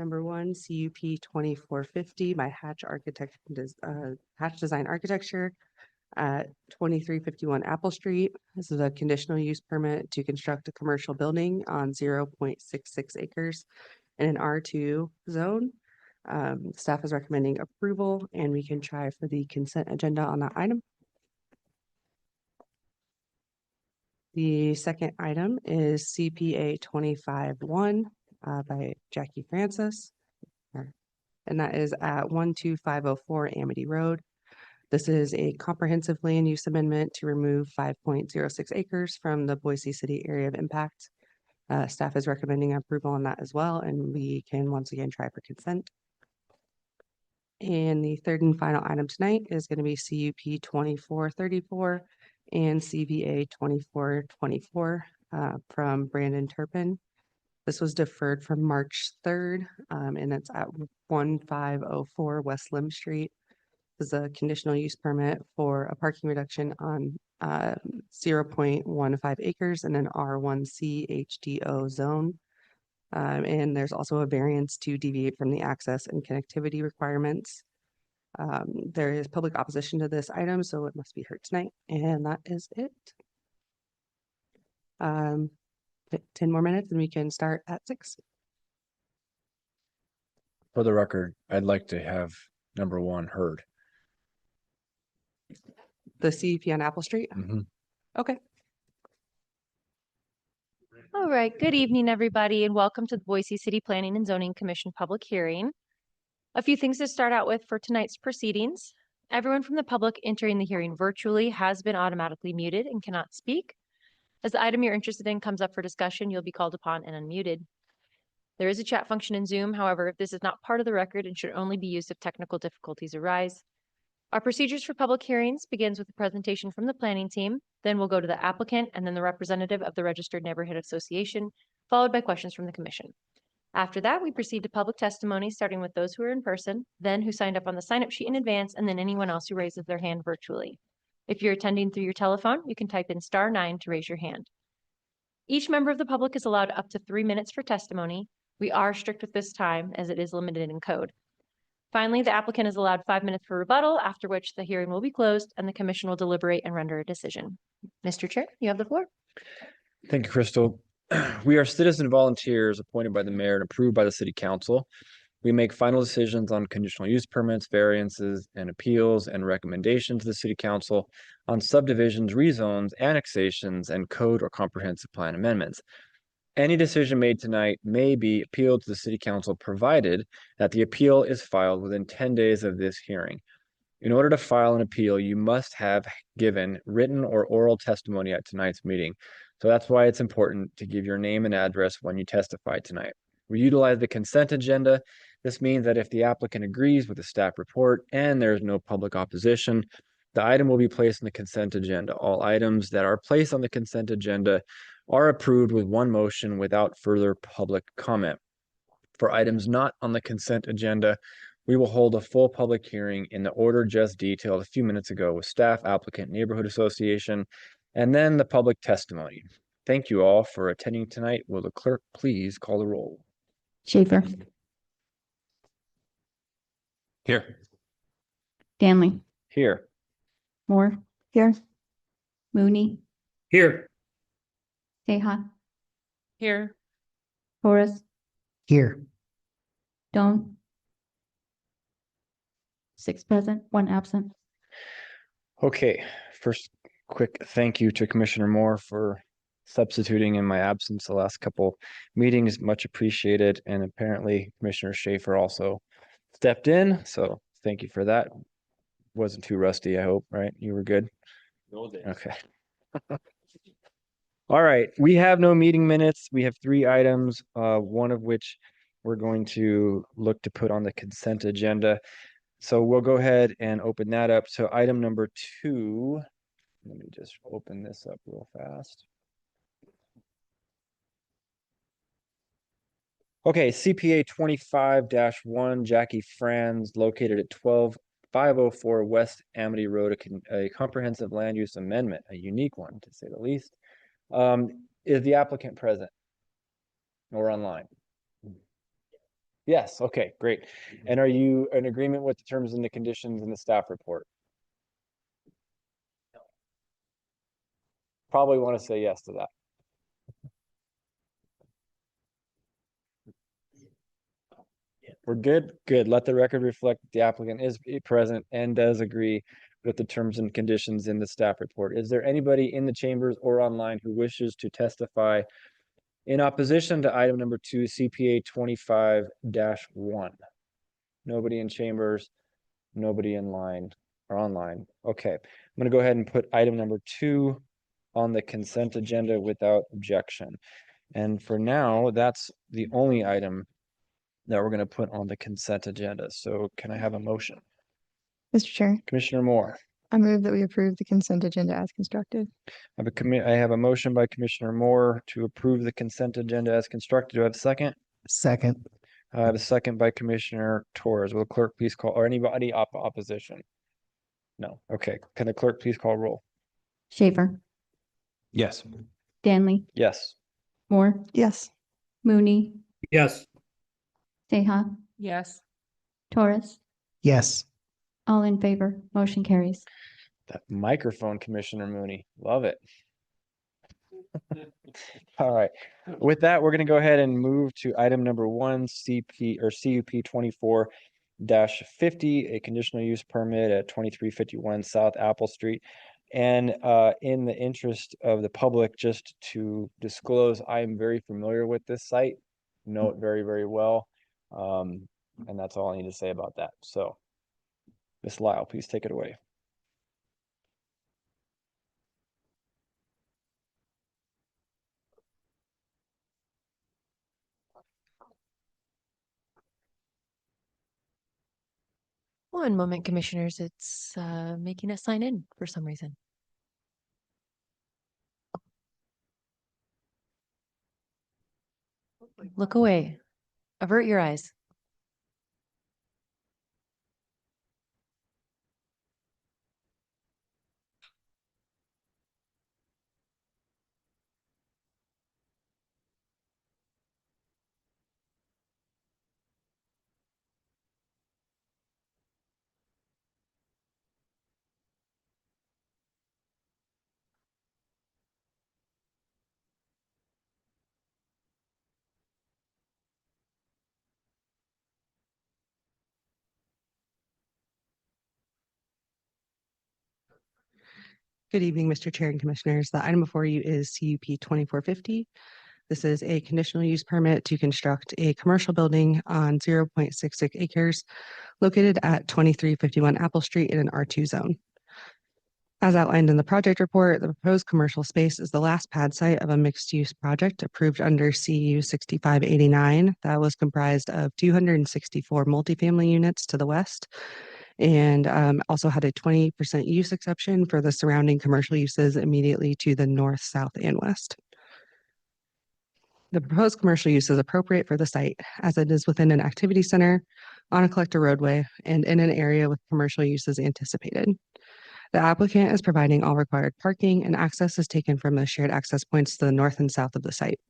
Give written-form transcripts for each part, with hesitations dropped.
number 1, CUP 2450 by Hatch Hatch Design Architecture at 2351 Apple Street. This is a conditional use permit to construct a commercial building on 0.66 acres in an R2 zone. Staff is recommending approval, and we can try for the consent agenda on that item. The second item is CPA 25-1 by Jackie Francis, and that is at 12504 Amity Road. This is a comprehensive land use amendment to remove 5.06 acres from the Boise City area of impact. Staff is recommending approval on that as well, and we can once again try for consent. And the third and final item tonight is going to be CUP 2434 and CVA 2424 from Brandon Turpin. This was deferred from March 3rd, and it's at 1504 West Lim Street. This is a conditional use permit for a parking reduction on 0.15 acres in an R1C HDO zone. And there's also a variance to deviate from the access and connectivity requirements. There is public opposition to this item, so it must be heard tonight. And that is it. 10 more minutes and we can start at 6. For the record, I'd like to have number 1 heard. The CUP on Apple Street? Okay. All right, good evening, everybody, and welcome to the Boise City Planning and Zoning Commission public hearing. A few things to start out with for tonight's proceedings. Everyone from the public entering the hearing virtually has been automatically muted and cannot speak. As the item you're interested in comes up for discussion, you'll be called upon and unmuted. There is a chat function in Zoom. However, this is not part of the record and should only be used if technical difficulties arise. Our procedures for public hearings begins with a presentation from the planning team. Then we'll go to the applicant and then the representative of the Registered Neighborhood Association, followed by questions from the commission. After that, we proceed to public testimony, starting with those who are in person, then who signed up on the sign-up sheet in advance, and then anyone else who raises their hand virtually. If you're attending through your telephone, you can type in *9 to raise your hand. Each member of the public is allowed up to 3 minutes for testimony. We are strict with this time as it is limited in code. Finally, the applicant is allowed 5 minutes for rebuttal, after which the hearing will be closed and the commission will deliberate and render a decision. Mr. Chair, you have the floor. Thank you, Crystal. We are citizen volunteers appointed by the mayor and approved by the city council. We make final decisions on conditional use permits, variances, and appeals and recommendations to the city council on subdivisions, rezones, annexations, and code or comprehensive plan amendments. Any decision made tonight may be appealed to the city council, provided that the appeal is filed within 10 days of this hearing. In order to file an appeal, you must have given written or oral testimony at tonight's meeting. So that's why it's important to give your name and address when you testify tonight. We utilize the consent agenda. This means that if the applicant agrees with the staff report and there is no public opposition, the item will be placed on the consent agenda. All items that are placed on the consent agenda are approved with one motion without further public comment. For items not on the consent agenda, we will hold a full public hearing in the order just detailed a few minutes ago with staff, applicant, neighborhood association, and then the public testimony. Thank you all for attending tonight. Will the clerk please call the roll? Schaefer. Here. Danley. Here. Moore. Here. Mooney. Here. Seha. Here. Torres. Here. Doan. 6 present, 1 absent. Okay, first quick thank you to Commissioner Moore for substituting in my absence the last couple meetings, much appreciated. And apparently Commissioner Schaefer also stepped in, so thank you for that. Wasn't too rusty, I hope, right? You were good? Okay. All right, we have no meeting minutes. We have 3 items, one of which we're going to look to put on the consent agenda. So we'll go ahead and open that up. So item number 2, let me just open this up real fast. Okay, CPA 25-1, Jackie Franz, located at 12504 West Amity Road, a comprehensive land use amendment, a unique one to say the least. Is the applicant present or online? Yes, okay, great. And are you in agreement with the terms and the conditions in the staff report? Probably want to say yes to that. We're good? Good. Let the record reflect that the applicant is present and does agree with the terms and conditions in the staff report. Is there anybody in the chambers or online who wishes to testify in opposition to item number 2, CPA 25-1? Nobody in chambers, nobody in line or online. Okay, I'm gonna go ahead and put item number 2 on the consent agenda without objection. And for now, that's the only item that we're gonna put on the consent agenda. So can I have a motion? Mr. Chair, Commissioner Moore, I move that we approve the consent agenda as constructed. I have a motion by Commissioner Moore to approve the consent agenda as constructed. Do I have a second? Second. I have a second by Commissioner Torres. Will the clerk please call, or anybody opposition? No. Okay. Can the clerk please call roll? Schaefer, Yes. Danley, Yes. Moore, Yes. Mooney, Yes. Seha, Yes. Torres, Yes. all in favor, motion carries. That microphone, Commissioner Mooney. Love it. All right. With that, we're going to go ahead and move to item number 1, CUP 24-50, a conditional use permit at 2351 South Apple Street. And in the interest of the public, just to disclose, I am very familiar with this site, know it very, very well. And that's all I need to say about that. So, Ms. Lyle, please take it away. One moment, commissioners. It's making us sign in for some reason. Look away. Avert your eyes. Good evening, Mr. Chair and Commissioners. The item before you is CUP 2450. This is a conditional use permit to construct a commercial building on 0.66 acres located at 2351 Apple Street in an R2 zone. As outlined in the project report, the proposed commercial space is the last pad site of a mixed-use project approved under CU 6589 that was comprised of 264 multifamily units to the west and also had a 20% use exception for the surrounding commercial uses immediately to the north, south, and west. The proposed commercial use is appropriate for the site as it is within an activity center, on a collector roadway, and in an area with commercial uses anticipated. The applicant is providing all required parking and access is taken from the shared access points to the north and south of the site.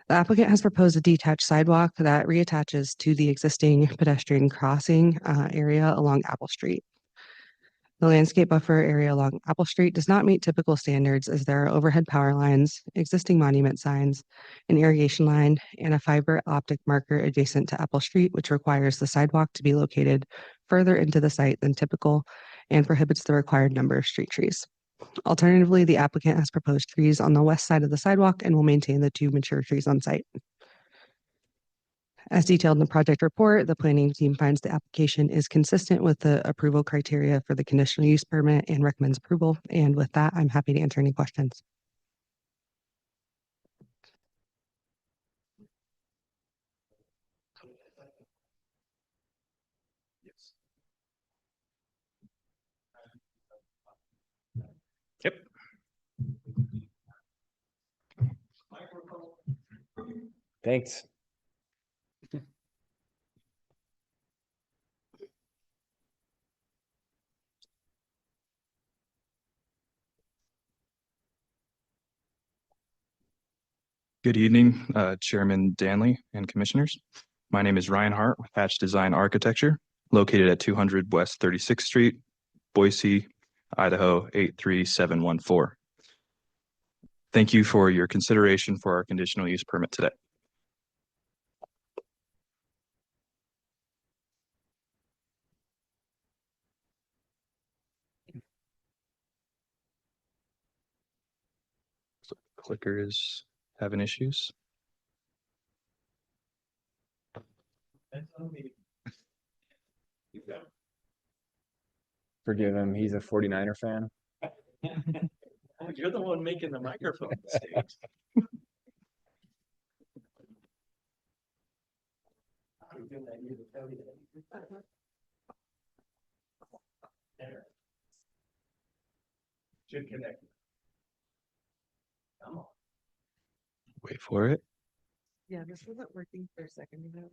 The applicant has proposed a detached sidewalk that reattaches to the existing pedestrian crossing area along Apple Street. The landscape buffer area along Apple Street does not meet typical standards as there are overhead power lines, existing monument signs, an irrigation line, and a fiber optic marker adjacent to Apple Street, which requires the sidewalk to be located further into the site than typical and prohibits the required number of street trees. Alternatively, the applicant has proposed trees on the west side of the sidewalk and will maintain the 2 mature trees on site. As detailed in the project report, the planning team finds the application is consistent with the approval criteria for the conditional use permit and recommends approval. And with that, I'm happy to answer any questions. Yep. Thanks. Good evening, Chairman Danley and Commissioners. My name is Ryan Hart with Hatch Design Architecture, located at 200 West 36th Street, Boise, Idaho 83714. Thank you for your consideration for our conditional use permit today. So clicker is having issues. Forgive him, he's a 49er fan. You're the one making the microphone mistakes. Should connect. Come on. Wait for it. Yeah, this wasn't working for a second ago.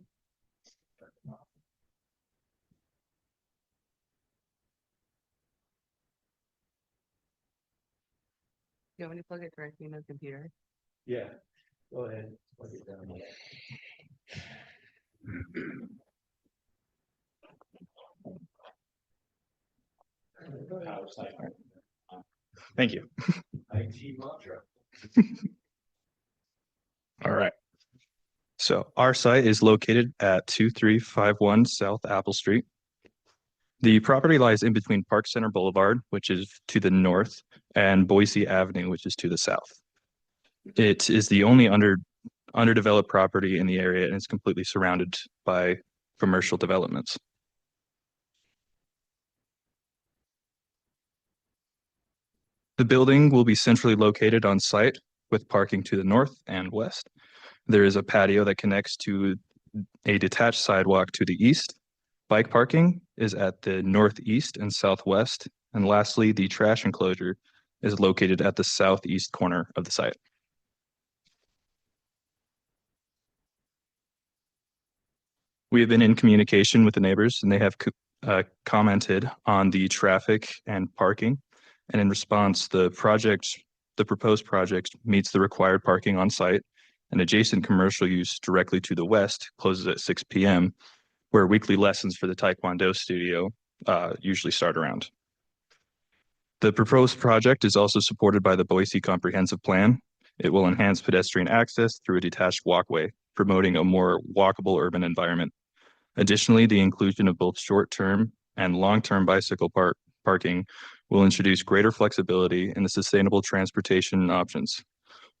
You want me to plug it directly in the computer? Yeah, go ahead. Plug it down. Thank you. IT mantra. All right. So our site is located at 2351 South Apple Street. The property lies in between Park Center Boulevard, which is to the north, and Boise Avenue, which is to the south. It is the only underdeveloped property in the area and is completely surrounded by commercial developments. The building will be centrally located on site with parking to the north and west. There is a patio that connects to a detached sidewalk to the east. Bike parking is at the northeast and southwest. And lastly, the trash enclosure is located at the southeast corner of the site. We have been in communication with the neighbors and they have commented on the traffic and parking. And in response, the proposed project meets the required parking on site, and adjacent commercial use directly to the west closes at 6 p.m., where weekly lessons for the Taekwondo studio usually start around. The proposed project is also supported by the Boise Comprehensive Plan. It will enhance pedestrian access through a detached walkway, promoting a more walkable urban environment. Additionally, the inclusion of both short-term and long-term bicycle parking will introduce greater flexibility in the sustainable transportation options.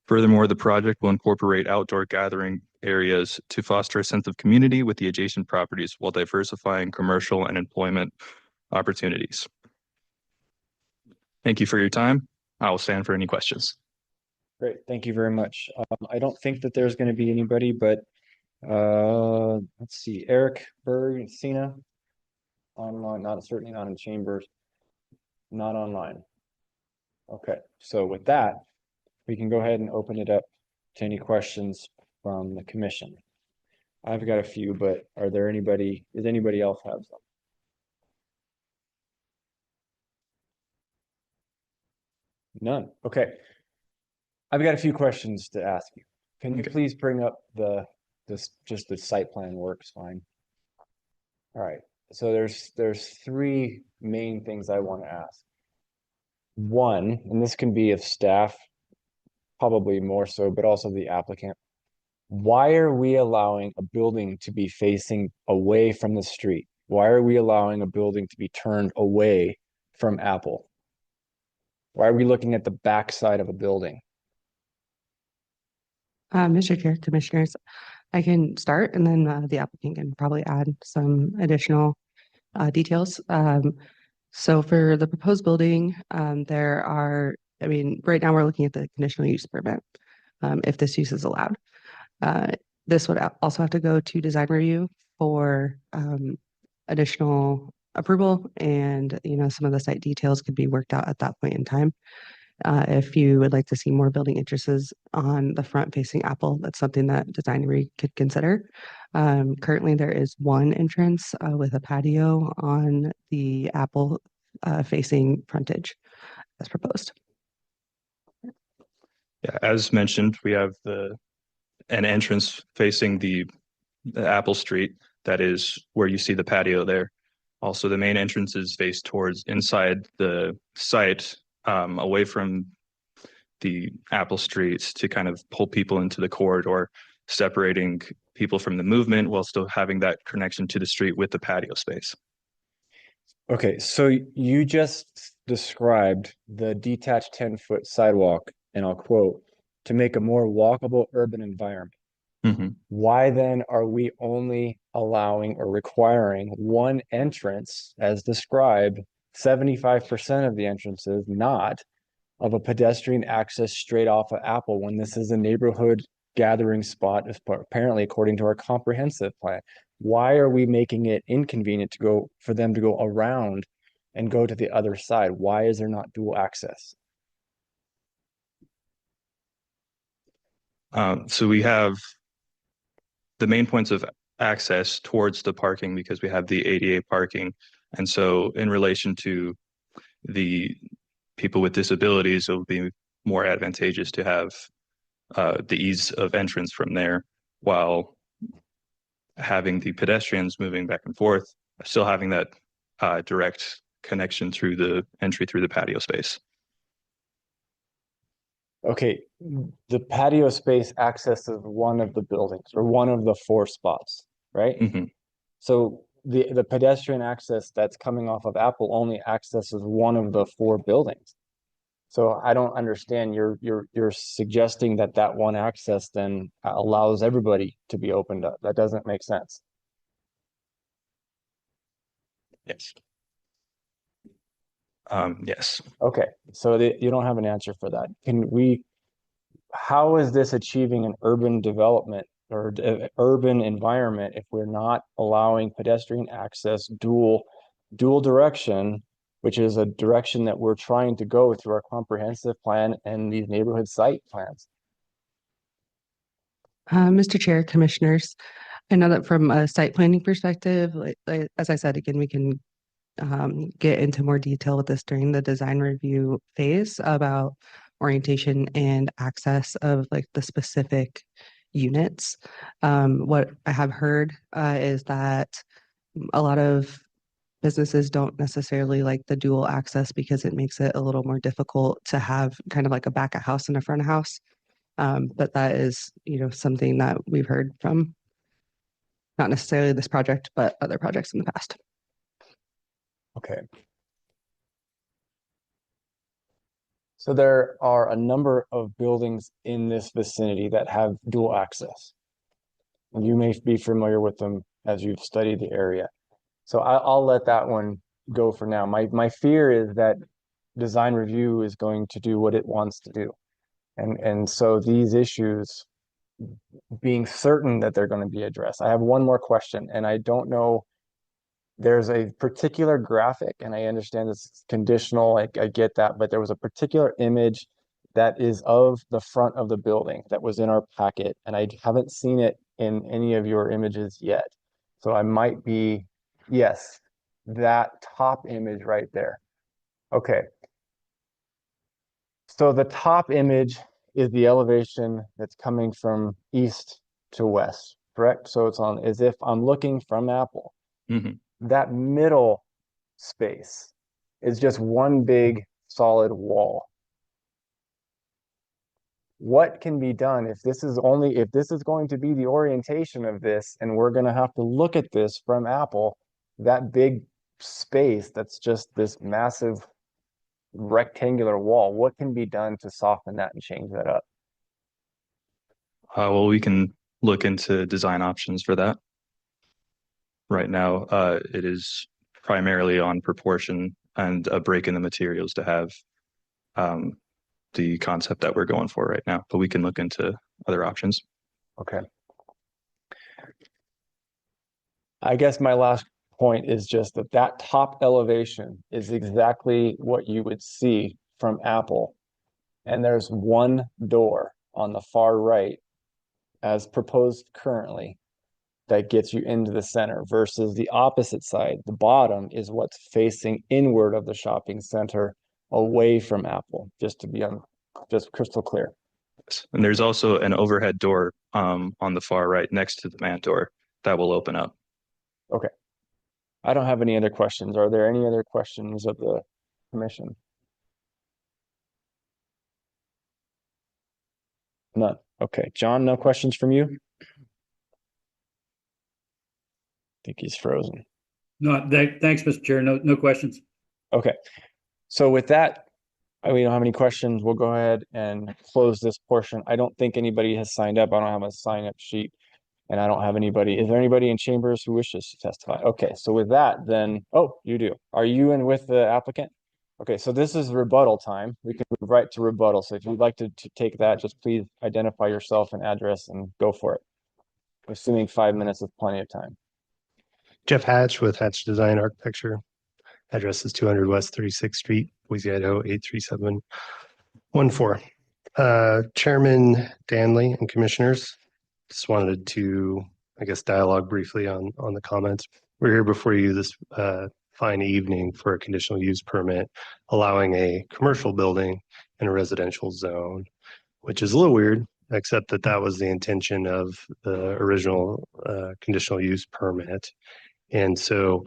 Furthermore, the project will incorporate outdoor gathering areas to foster a sense of community with the adjacent properties while diversifying commercial and employment opportunities. Thank you for your time. I will stand for any questions. Great, thank you very much. I don't think that there's going to be anybody, but let's see, Eric Berg, Cena, online, certainly not in chambers, not online. Okay, so with that, we can go ahead and open it up to any questions from the commission. I've got a few, but does anybody else have some? None. Okay. I've got a few questions to ask you. Can you please bring up just the site plan works fine? All right. So there's three main things I want to ask. One, and this can be of staff, probably more so, but also the applicant. Why are we allowing a building to be facing away from the street? Why are we allowing a building to be turned away from Apple? Why are we looking at the backside of a building? Mr. Chair, Commissioners, I can start and then the applicant can probably add some additional details. So for the proposed building, right now we're looking at the conditional use permit, if this use is allowed. This would also have to go to design review for additional approval, and some of the site details could be worked out at that point in time. If you would like to see more building entrances on the front facing Apple, that's something that design review could consider. Currently, there is one entrance with a patio on the Apple facing frontage as proposed. Yeah, as mentioned, we have an entrance facing the the Apple Street, that is where you see the patio there. Also, the main entrance is faced towards inside the site, away from the Apple Streets to kind of pull people into the corridor, separating people from the movement while still having that connection to the street with the patio space. Okay, so you just described the detached 10-foot sidewalk, and I'll quote, to make a more walkable urban environment. Mhm. Why then are we only allowing or requiring one entrance as described, 75% of the entrances not, of a pedestrian access straight off of Apple when this is a neighborhood gathering spot, apparently according to our comprehensive plan? Why are we making it inconvenient to go for them to go around and go to the other side? Why is there not dual access? So we have the main points of access towards the parking because we have the ADA parking. And so in relation to the people with disabilities, it will be more advantageous to have the ease of entrance from there while having the pedestrians moving back and forth, still having that direct connection through the entry through the patio space. Okay, the patio space accesses one of the buildings or one of the 4 spots, right? Mhm. So the pedestrian access that's coming off of Apple only accesses one of the 4 buildings. So I don't understand. You're suggesting that that one access then allows everybody to be opened up. That doesn't make sense. Yes. Yes. Okay, so you don't have an answer for that. How is this achieving an urban development or urban environment if we're not allowing pedestrian access dual direction, which is a direction that we're trying to go through our comprehensive plan and these neighborhood site plans? Mr. Chair, Commissioners, I know that from a site planning perspective, as I said, again, we can get into more detail with this during the design review phase about orientation and access of like the specific units. What I have heard is that a lot of businesses don't necessarily like the dual access because it makes it a little more difficult to have kind of like a back of house and a front of house. But that is, something that we've heard from not necessarily this project, but other projects in the past. Okay. So there are a number of buildings in this vicinity that have dual access. And you may be familiar with them as you've studied the area. So I'll let that one go for now. My fear is that design review is going to do what it wants to do. And so these issues, being certain that they're going to be addressed. I have one more question, and I don't know. There's a particular graphic, and I understand it's conditional. I get that, but there was a particular image that is of the front of the building that was in our packet, and I haven't seen it in any of your images yet. So I might be, yes, that top image right there. Okay. So the top image is the elevation that's coming from east to west, correct? So it's on as if I'm looking from Apple. Mhm. That middle space is just one big solid wall. What can be done if this is going to be the orientation of this, and we're going to have to look at this from Apple, that big space that's just this massive rectangular wall, what can be done to soften that and change that up? Well, we can look into design options for that. Right now, it is primarily on proportion and a break in the materials to have the concept that we're going for right now, but we can look into other options. Okay. I guess my last point is just that top elevation is exactly what you would see from Apple. And there's one door on the far right as proposed currently that gets you into the center versus the opposite side. The bottom is what's facing inward of the shopping center away from Apple, just to be just crystal clear. And there's also an overhead door on the far right next to the man door that will open up. I don't have any other questions. Are there any other questions of the commission? None. Okay, John, no questions from you? Think he's frozen. No, thanks, Mr. Chair. No questions. Okay, so with that, we don't have any questions. We'll go ahead and close this portion. I don't think anybody has signed up. I don't have a sign up sheet. And I don't have anybody. Is there anybody in chambers who wishes to testify? Okay, so with that, then, oh, you do. Are you in with the applicant? Okay, so this is rebuttal time. We can move right to rebuttal. So if you'd like to take that, just please identify yourself and address and go for it. Assuming 5 minutes is plenty of time. Jeff Hatch with Hatch Design Architecture. Address is 200 West 36th Street, Boise, Idaho 83714. Chairman Danley and commissioners, just wanted to, I guess, dialogue briefly on the comments. We're here before you this fine evening for a conditional use permit, allowing a commercial building in a residential zone, which is a little weird, except that was the intention of the original conditional use permit. And so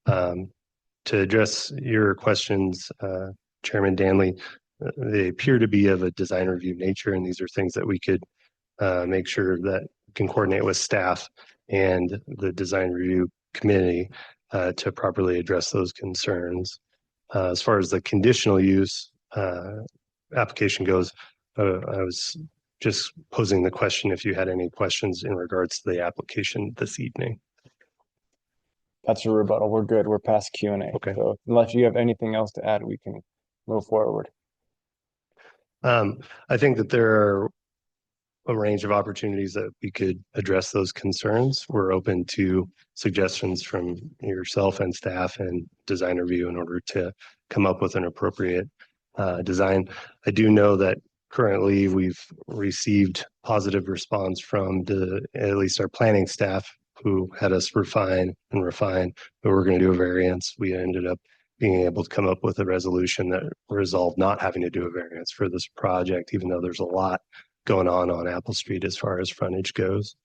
to address your questions, Chairman Danley, they appear to be of a design review nature, and these are things that we could make sure that can coordinate with staff and the design review committee to properly address those concerns. As far as the conditional use application goes, I was just posing the question if you had any questions in regards to the application this evening. That's a rebuttal. We're good. We're past Q&A. Okay. So unless you have anything else to add, we can move forward. I think that there are a range of opportunities that we could address those concerns. We're open to suggestions from yourself and staff and design review in order to come up with an appropriate design. I do know that currently we've received positive response from at least our planning staff, who had us refine, but we're going to do a variance. We ended up being able to come up with a resolution that resolved not having to do a variance for this project, even though there's a lot going on Apple Street as far as frontage goes.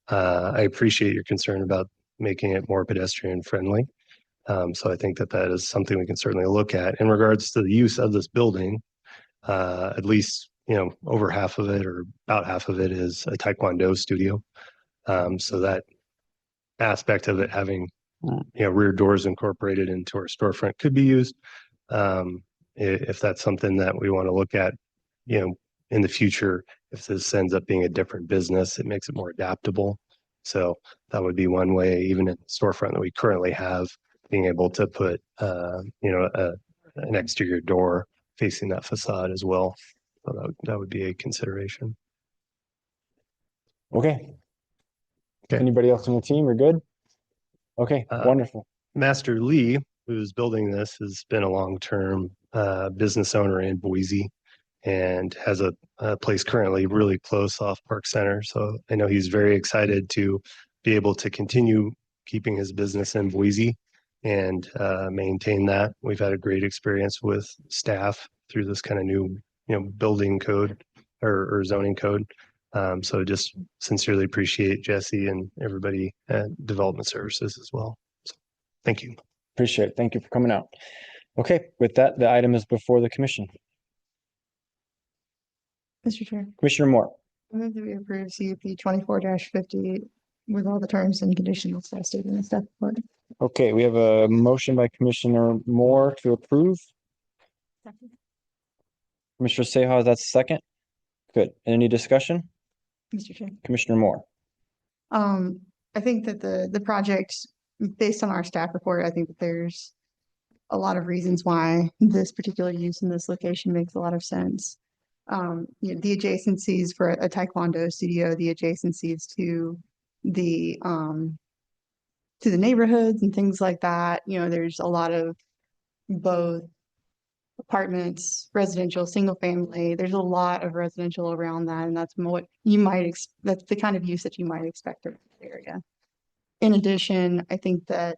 I appreciate your concern about making it more pedestrian friendly. So I think that is something we can certainly look at. In regards to the use of this building, at least, over half of it or about half of it is a Taekwondo studio. So that aspect of it having, rear doors incorporated into our storefront could be used. If that's something that we want to look at, in the future, if this ends up being a different business, it makes it more adaptable. So that would be one way, even in the storefront that we currently have, being able to put, an exterior door facing that facade as well. So that would be a consideration. Okay. Okay. Anybody else on the team? We're good? Okay, wonderful. Master Lee, who's building this, has been a long-term business owner in Boise and has a place currently really close off Park Center. So I know he's very excited to be able to continue keeping his business in Boise and maintain that. We've had a great experience with staff through this kind of new, building code or zoning code. So just sincerely appreciate Jesse and everybody at Development Services as well. So thank you. Appreciate it. Thank you for coming out. Okay, with that, the item is before the commission. Mr. Chair, Commissioner Moore. I move that we approve CUP 24-50 with all the terms and conditions as stated in the staff report. Okay, we have a motion by Commissioner Moore to approve. Commissioner Seha, that's second. Good. Any discussion? Mr. Chair. Commissioner Moore. I think that the project, based on our staff report, I think that there's a lot of reasons why this particular use in this location makes a lot of sense. The adjacencies for a Taekwondo studio, the adjacencies to the neighborhoods and things like that. There's a lot of both apartments, residential, single family. There's a lot of residential around that, and that's what you might that's the kind of use that you might expect in this area. In addition, I think that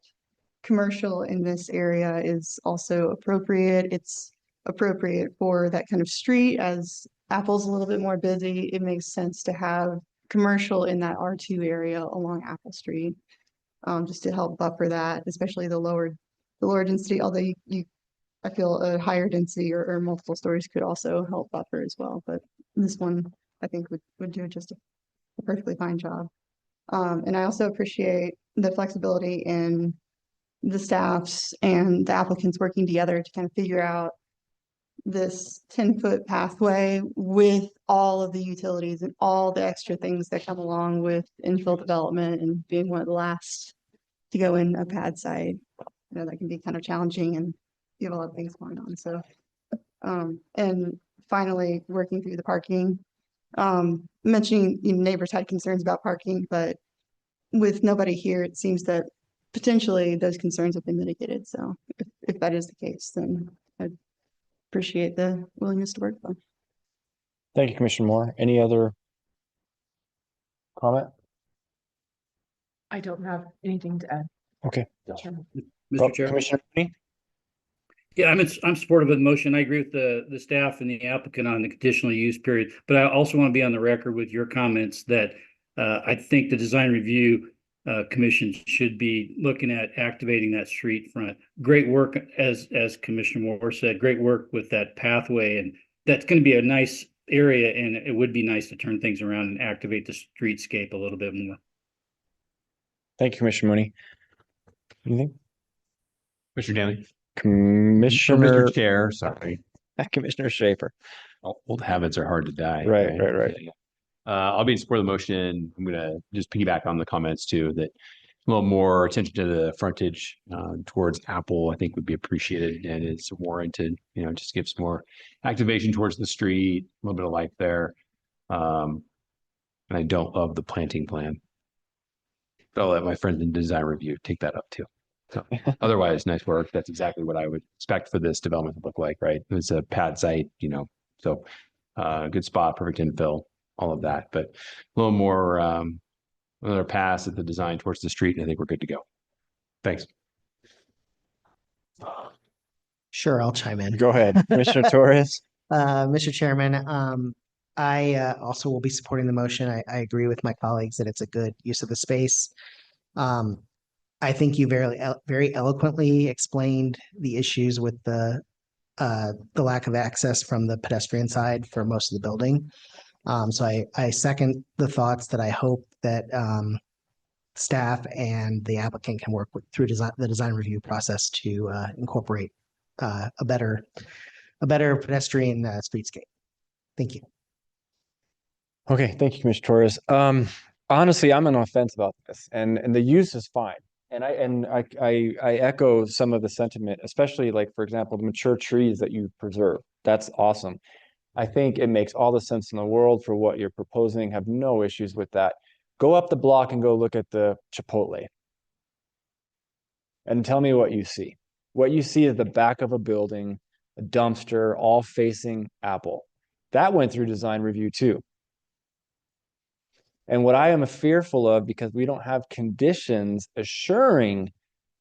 commercial in this area is also appropriate. It's appropriate for that kind of street. As Apple's a little bit more busy, it makes sense to have commercial in that R2 area along Apple Street. Just to help buffer that, especially the lower density, although I feel a higher density or multiple stories could also help buffer as well, but this one I think would do just a perfectly fine job. And I also appreciate the flexibility in the staffs and the applicants working together to kind of figure out this 10-foot pathway with all of the utilities and all the extra things that come along with infill development and being one of the last to go in a pad site. You know, that can be kind of challenging and you have a lot of things going on. So, and finally, working through the parking, mentioning, you know, neighbors had concerns about parking, but with nobody here, it seems that potentially those concerns have been mitigated. So if that is the case, then I'd appreciate the willingness to work with them. Thank you, Commissioner Moore. Any other comment? I don't have anything to add. Okay. Mr. Chair. Commissioner Mooney? Yeah, I'm supportive of the motion. I agree with the staff and the applicant on the conditional use period, but I also want to be on the record with your comments that I think the design review commission should be looking at activating that street front. Great work, as Commissioner Moore said, great work with that pathway, and that's going to be a nice area, and it would be nice to turn things around and activate the streetscape a little bit more. Thank you, Commissioner Mooney. Anything? Mr. Daly. Commissioner, Mr. Chair, sorry. Commissioner Schaefer. Old habits are hard to die. Right. Yeah. I'll be in support of the motion. I'm gonna just piggyback on the comments too, that a little more attention to the frontage towards Apple, I think would be appreciated and it's warranted, you know, just gives more activation towards the street, a little bit of life there. And I don't love the planting plan. I'll let my friends in design review take that up too. So otherwise, nice work. That's exactly what I would expect for this development to look like, right? It's a pad site, you know, so good spot, perfect infill, all of that, but a little more another pass at the design towards the street, and I think we're good to go. Thanks. Sure, I'll chime in. Go ahead, Commissioner Torres. Mr. Chairman, I also will be supporting the motion. I agree with my colleagues that it's a good use of the space. I think you very eloquently explained the issues with the lack of access from the pedestrian side for most of the building. So I second the thoughts that I hope that staff and the applicant can work through the design review process to incorporate a better pedestrian streetscape. Thank you. Okay, thank you, Commissioner Torres. Honestly, I'm on the fence about this, and the use is fine. And I echo some of the sentiment, especially like, for example, the mature trees that you preserve. That's awesome. I think it makes all the sense in the world for what you're proposing. Have no issues with that. Go up the block and go look at the Chipotle. And tell me what you see. What you see is the back of a building, a dumpster, all facing Apple. That went through design review too. And what I am fearful of, because we don't have conditions assuring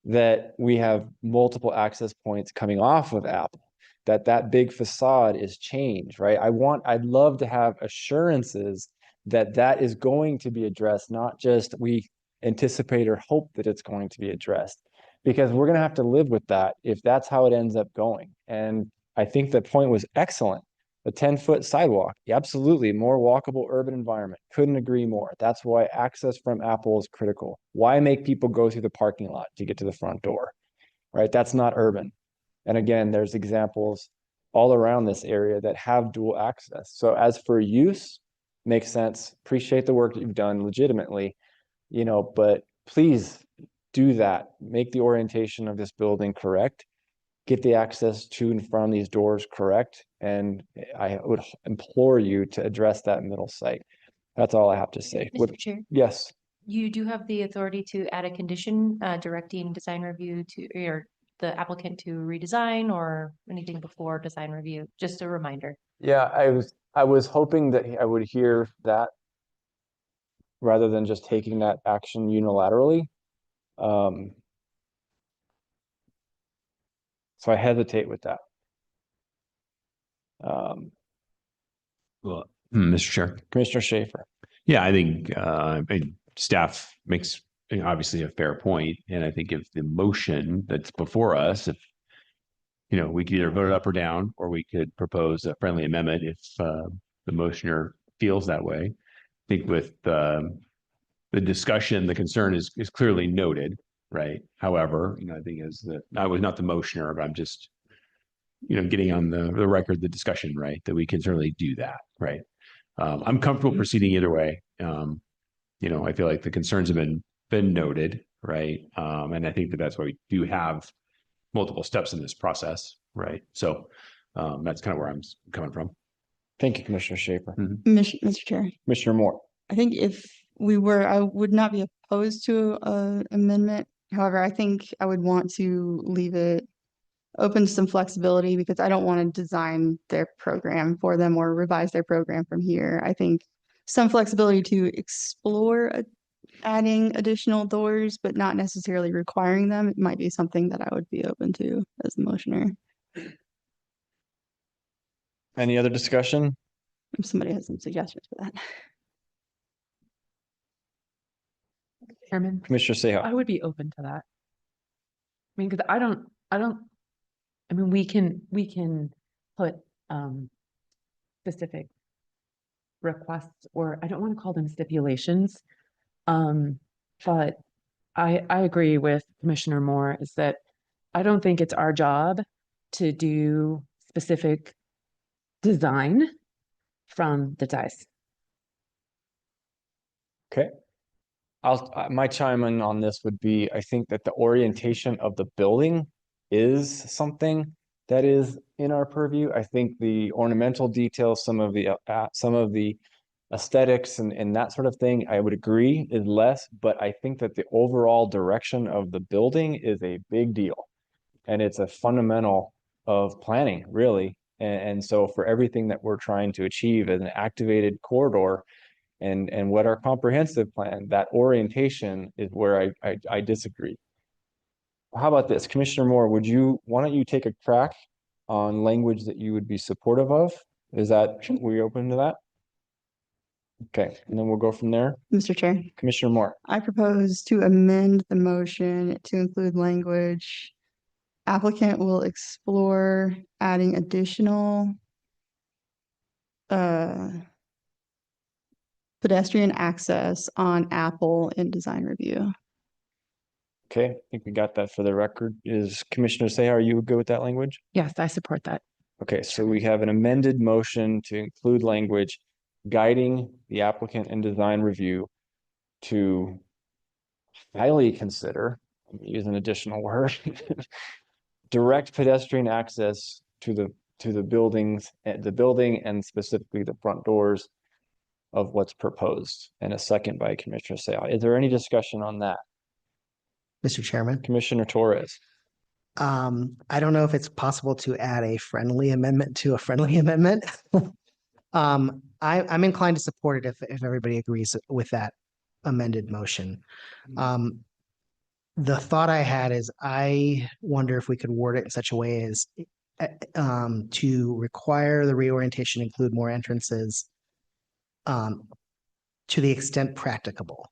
that we have multiple access points coming off of Apple, that big facade is changed, right? I'd love to have assurances that is going to be addressed, not just we anticipate or hope that it's going to be addressed, because we're going to have to live with that if that's how it ends up going. And I think the point was excellent. A 10-foot sidewalk, absolutely, more walkable urban environment. Couldn't agree more. That's why access from Apple is critical. Why make people go through the parking lot to get to the front door, right? That's not urban. And again, there's examples all around this area that have dual access. So as for use, makes sense. Appreciate the work that you've done legitimately, you know, but please do that. Make the orientation of this building correct. Get the access to and from these doors correct. And I would implore you to address that middle site. That's all I have to say. Mr. Chair, Yes. you do have the authority to add a condition directing design review to, or the applicant to redesign or anything before design review. Just a reminder. Yeah, I was hoping that I would hear that rather than just taking that action unilaterally. So I hesitate with that. Well, Mr. Chair. Commissioner Schaefer. Yeah, I think and staff makes obviously a fair point, and I think if the motion that's before us, if we could either vote it up or down, or we could propose a friendly amendment if the motioner feels that way. I think with the discussion, the concern is clearly noted, right? However, I think I was not the motioner, but I'm just getting on the record the discussion, right? That we can certainly do that, right? I'm comfortable proceeding either way. I feel like the concerns have been noted, right? And I think that's why we do have multiple steps in this process, right? So that's kind of where I'm coming from. Thank you, Commissioner Schaefer. Mr. Chair, Commissioner Moore. I think if I would not be opposed to a amendment. However, I think I would want to leave it open to some flexibility because I don't want to design their program for them or revise their program from here. I think some flexibility to explore adding additional doors, but not necessarily requiring them. It might be something that I would be open to as the motioner. Any other discussion? If somebody has some suggestions for that. Chairman, Commissioner Seha. I would be open to that. I mean, because I mean, we can put specific requests, or I don't want to call them stipulations. But I agree with Commissioner Moore is that I don't think it's our job to do specific design from the dice. Okay. My chime in on this would be, I think that the orientation of the building is something that is in our purview. I think the ornamental details, some of the aesthetics and that sort of thing, I would agree is less, but I think that the overall direction of the building is a big deal. And it's a fundamental of planning, really. And so for everything that we're trying to achieve as an activated corridor and what our comprehensive plan, that orientation is where I disagree. How about this? Commissioner Moore, why don't you take a crack on language that you would be supportive of? We open to that? Okay, and then we'll go from there. Mr. Chair, Commissioner Moore. I propose to amend the motion to include language. Applicant will explore adding additional pedestrian access on Apple in design review. Okay, I think we got that for the record. Is Commissioner Seha, are you good with that language? Yes, I support that. Okay, so we have an amended motion to include language guiding the applicant in design review to highly consider, use an additional word, direct pedestrian access to the buildings, the building and specifically the front doors of what's proposed. And a second by Commissioner Seha. Is there any discussion on that? Mr. Chairman. Commissioner Torres. I don't know if it's possible to add a friendly amendment to a friendly amendment. I'm inclined to support it if everybody agrees with that amended motion. The thought I had is I wonder if we could word it in such a way as to require the reorientation include more entrances to the extent practicable.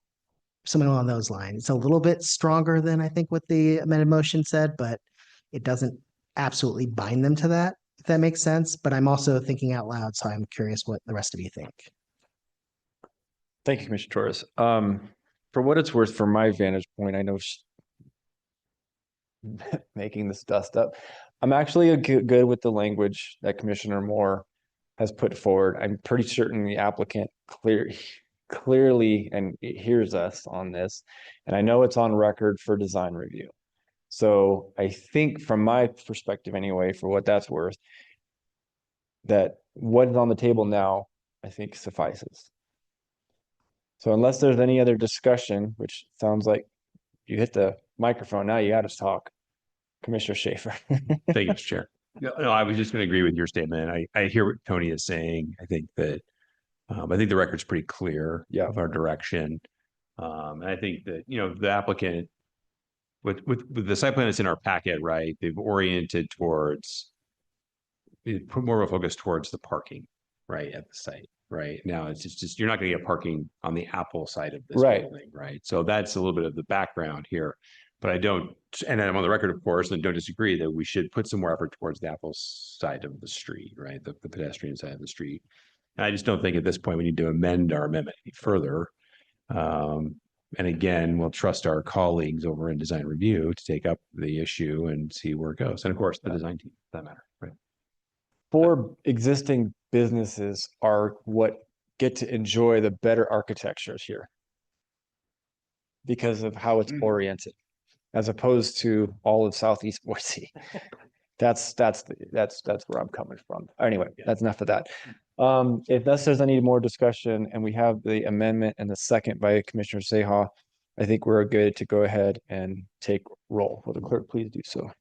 Something along those lines. It's a little bit stronger than I think what the amended motion said, but it doesn't absolutely bind them to that, if that makes sense. But I'm also thinking out loud, so I'm curious what the rest of you think. Thank you, Commissioner Torres. For what it's worth, from my vantage point, I know making this dust up. I'm actually good with the language that Commissioner Moore has put forward. I'm pretty certain the applicant clearly and hears us on this, and I know it's on record for design review. So I think from my perspective anyway, for what that's worth, that what is on the table now, I think suffices. So unless there's any other discussion, which sounds like you hit the microphone, now you got to talk. Commissioner Schaefer. Thank you, Mr. Chair. No, I was just going to agree with your statement. I hear what Tony is saying. I think that I think the record's pretty clear of our direction. And I think that, the applicant with the site plan that's in our packet, right, they've oriented towards, put more of a focus towards the parking, right, at the site. right? Now, it's just, you're not gonna get parking on the Apple side of this Right. building, right? So that's a little bit of the background here. But I don't, and I'm on the record, of course, and don't disagree that we should put some more effort towards the Apple side of the street, right? The pedestrian side of the street. And I just don't think at this point we need to amend our amendment any further. And again, we'll trust our colleagues over in design review to take up the issue and see where it goes. And of course, the design team, for that matter, right? 4 existing businesses are what get to enjoy the better architectures here because of how it's oriented, as opposed to all of Southeast Boise. That's where I'm coming from. Anyway, that's enough of that. If there's any more discussion and we have the amendment and the second by Commissioner Seha, I think we're good to go ahead and take roll. Will the clerk please do so?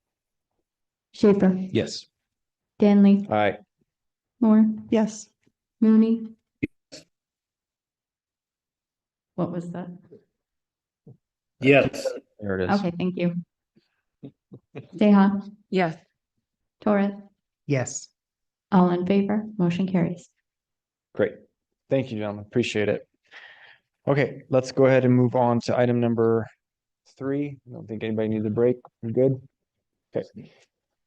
Schaefer, Yes. Danley, All right. Moore, Yes. Mooney. What was that? Yes. There it is. Okay, thank you. Seha, Yes. Torres, Yes. all in favor, motion carries. Great. Thank you, gentlemen. Appreciate it. Okay, let's go ahead and move on to item number 3. I don't think anybody needs a break. We're good? Okay.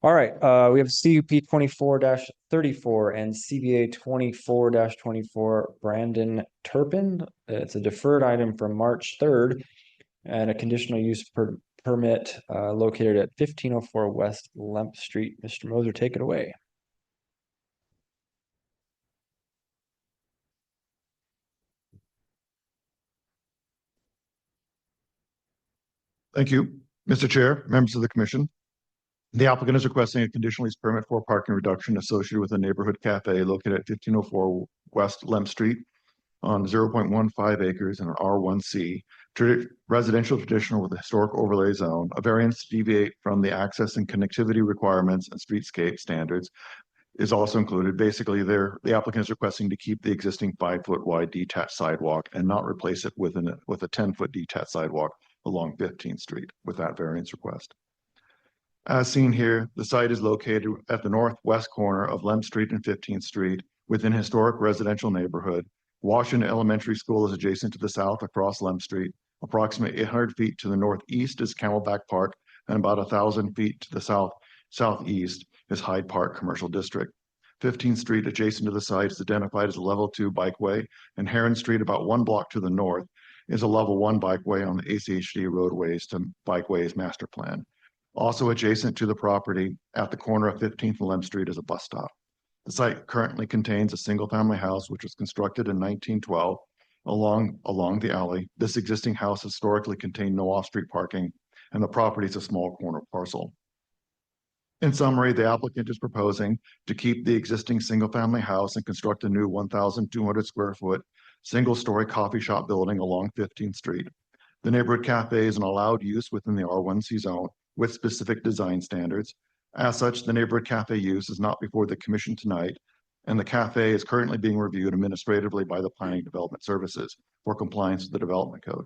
All right, we have CUP 24-34 and CBA 24-24 Brandon Turpin. It's a deferred item from March 3rd and a conditional use permit located at 1504 West Lemp Street. Mr. Moser, take it away. Thank you, Mr. Chair, members of the commission. The applicant is requesting a conditional use permit for parking reduction associated with a neighborhood cafe located at 1504 West Lemp Street on 0.15 acres in an R1C residential traditional with a historic overlay zone. A variance to deviate from the access and connectivity requirements and streetscape standards is also included. Basically, the applicant is requesting to keep the existing 5-foot wide detached sidewalk and not replace it with a 10-foot detached sidewalk along 15th Street with that variance request. As seen here, the site is located at the northwest corner of Lemp Street and 15th Street within historic residential neighborhood. Washington Elementary School is adjacent to the south across Lemp Street. Approximately 800 feet to the northeast is Camelback Park, and about 1,000 feet to the southeast is Hyde Park Commercial District. 15th Street adjacent to the site is identified as a level 2 bikeway, and Heron Street about 1 block to the north is a level 1 bikeway on the ACHD roadways to bikeways master plan. Also adjacent to the property at the corner of 15th and Lemp Street is a bus stop. The site currently contains a single-family house which was constructed in 1912 along the alley. This existing house historically contained no off-street parking, and the property is a small corner parcel. In summary, the applicant is proposing to keep the existing single-family house and construct a new 1,200 square foot single-story coffee shop building along 15th Street. The neighborhood cafe is an allowed use within the R1C zone with specific design standards. As such, the neighborhood cafe use is not before the commission tonight, and the cafe is currently being reviewed administratively by the Planning Development Services for compliance with the development code.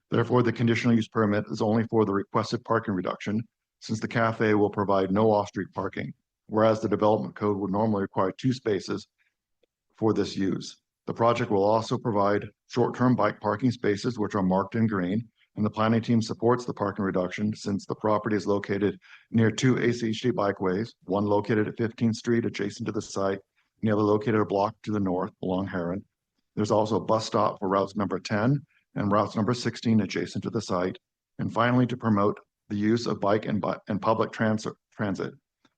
Therefore, the conditional use permit is only for the requested parking reduction, since the cafe will provide no off-street parking, whereas the development code would normally require 2 spaces for this use. The project will also provide short-term bike parking spaces, which are marked in green, and the planning team supports the parking reduction since the property is located near 2 ACHD bikeways, one located at 15th Street adjacent to the site, and the other located a block to the north along Heron. There's also a bus stop for routes number 10 and routes number 16 adjacent to the site. And finally, to promote the use of bike and public transit.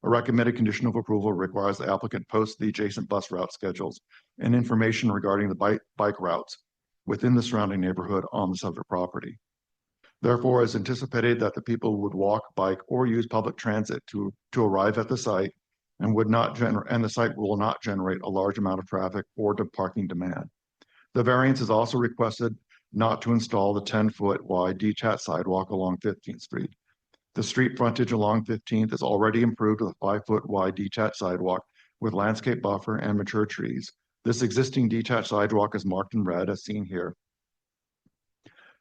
A recommended condition of approval requires the applicant post the adjacent bus route schedules and information regarding the bike routes within the surrounding neighborhood on the subject property. Therefore, it's anticipated that the people would walk, bike, or use public transit to arrive at the site and the site will not generate a large amount of traffic or parking demand. The variance is also requested not to install the 10-foot wide detached sidewalk along 15th Street. The street frontage along 15th is already improved with a 5-foot wide detached sidewalk with landscape buffer and mature trees. This existing detached sidewalk is marked in red as seen here.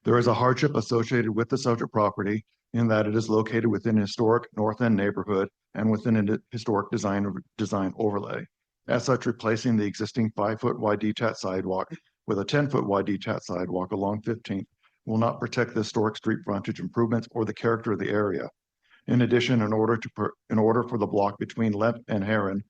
There is a hardship associated with the subject property in that it is located within a historic North End neighborhood and within a historic design overlay. As such, replacing the existing 5-foot wide detached sidewalk with a 10-foot wide detached sidewalk along 15th will not protect the historic street frontage improvements or the character of the area. In addition, in order for the block between Lemp and Heron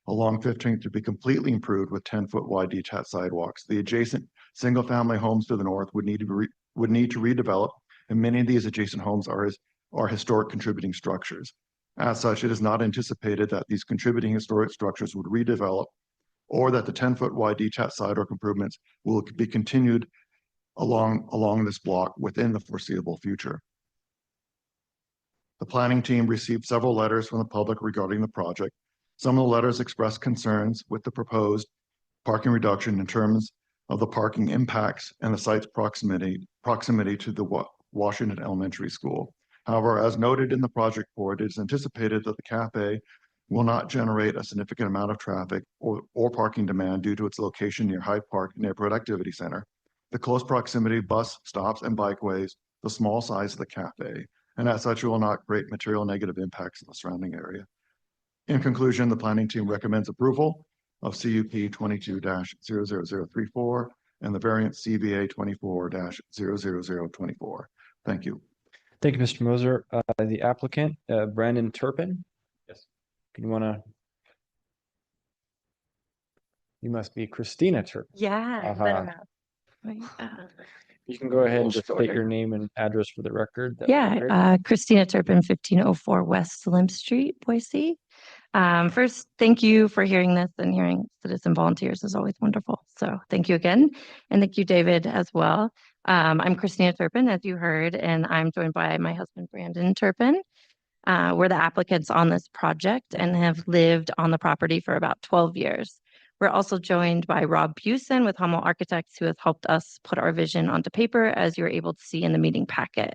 along 15th to be completely improved with 10-foot wide detached sidewalks, the adjacent single-family homes to the north would need to redevelop, and many of these adjacent homes are historic contributing structures. As such, it is not anticipated that these contributing historic structures would redevelop, or that the 10-foot wide detached sidewalk improvements will be continued along this block within the foreseeable future. The planning team received several letters from the public regarding the project. Some of the letters expressed concerns with the proposed parking reduction in terms of the parking impacts and the site's proximity to the Washington Elementary School. However, as noted in the project report, it is anticipated that the cafe will not generate a significant amount of traffic or parking demand due to its location near Hyde Park Neighborhood Activity Center, the close proximity of bus stops and bikeways, the small size of the cafe, and as such, it will not create material negative impacts in the surrounding area. In conclusion, the planning team recommends approval of CUP 22-00034 and the variant CBA 24-00024. Thank you. Thank you, Mr. Moser. The applicant, Brandon Turpin. Yes. You must be Christina Turpin. Yeah. Uh-huh. You can go ahead and just state your name and address for the record. That would be great. Christina Turpin, 1504 West Limb Street, Boise. First, thank you for hearing this, and hearing citizen volunteers is always wonderful. So thank you again. And thank you, David, as well. I'm Christina Turpin, as you heard, and I'm joined by my husband, Brandon Turpin. We're the applicants on this project and have lived on the property for about 12 years. We're also joined by Rob Busen with Hummel Architects, who has helped us put our vision onto paper, as you're able to see in the meeting packet.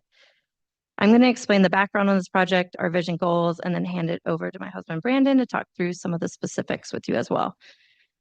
I'm going to explain the background on this project, our vision goals, and then hand it over to my husband, Brandon, to talk through some of the specifics with you as well.